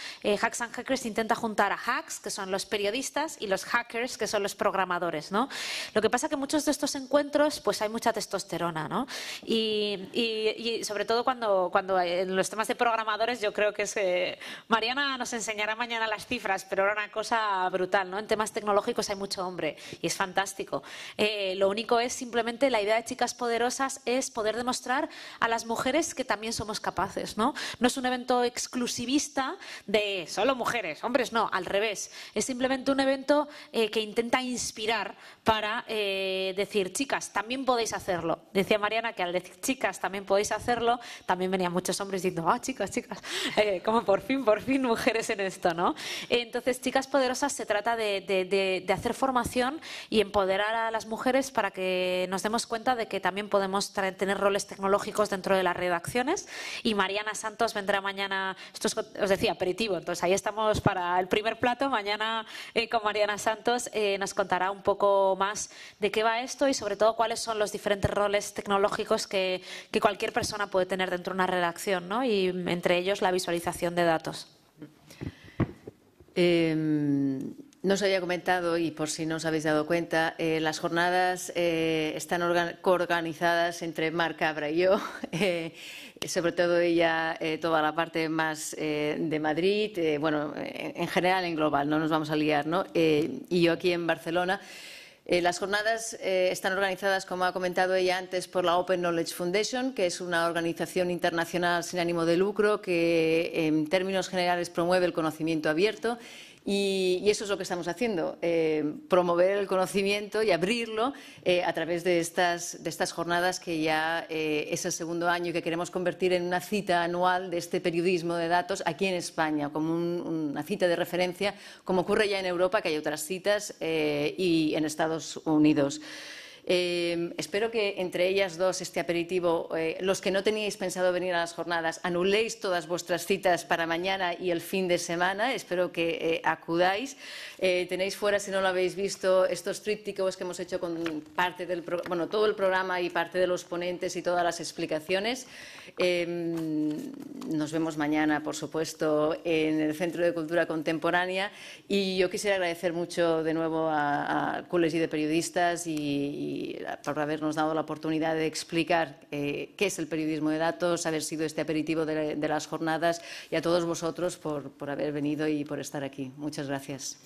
intenta juntar a hacks, que son los periodistas, y los hackers, que son los programadores, ¿no? Lo que pasa es que muchos de estos encuentros pues hay mucha testosterona, ¿no? Y sobre todo cuando en los temas de programadores, yo creo que Mariana nos enseñará mañana las cifras, pero era una cosa brutal, ¿no? En temas tecnológicos hay mucho hombre y es fantástico. Lo único es simplemente, la idea de Chicas Poderosas es poder demostrar a las mujeres que también somos capaces, ¿no? No es un evento exclusivista de solo mujeres, hombres no, al revés. Es simplemente un evento que intenta inspirar para decir, chicas, también podéis hacerlo. Decía Mariana que al decir chicas también podéis hacerlo, también venían muchos hombres diciendo, chicas, como por fin mujeres en esto, ¿no? Entonces, Chicas Poderosas se trata de hacer formación y empoderar a las mujeres para que nos demos cuenta de que también podemos tener roles tecnológicos dentro de las redacciones. Y Mariana Santos vendrá mañana, esto os decía, aperitivo, entonces ahí estamos para el primer plato. Mañana con Mariana Santos nos contará un poco más de qué va esto y sobre todo cuáles son los diferentes roles tecnológicos que cualquier persona puede tener dentro de una redacción, ¿no? Y entre ellos la visualización de datos. No os había comentado, y por si no os habéis dado cuenta, las jornadas están coorganizadas entre Mar Cabra y yo, sobre todo ella, toda la parte más de Madrid, bueno, en general, en global, no nos vamos a liar, ¿no? Y yo aquí en Barcelona. Las jornadas están organizadas, como ha comentado ella antes, por la Open Knowledge Foundation, que es una organización internacional sin ánimo de lucro que, en términos generales, promueve el conocimiento abierto. Y eso es lo que estamos haciendo, promover el conocimiento y abrirlo a través de estas jornadas, que ya es el segundo año y que queremos convertir en una cita anual de este periodismo de datos aquí en España, como una cita de referencia, como ocurre ya en Europa, que hay otras citas, y en Estados Unidos. Espero que entre ellas dos, este aperitivo, los que no teníais pensado venir a las jornadas, anuléis todas vuestras citas para mañana y el fin de semana. Espero que acudáis. Tenéis fuera, si no lo habéis visto, estos trípticos que hemos hecho con parte del todo el programa y parte de los ponentes y todas las explicaciones. Nos vemos mañana, por supuesto, en el Centro de Cultura Contemporánea, y yo quisiera agradecer mucho de nuevo al Col·legi de Periodistas y por habernos dado la oportunidad de explicar qué es el periodismo de datos, haber sido este aperitivo de las jornadas, y a todos vosotros por haber venido y por estar aquí. Muchas gracias.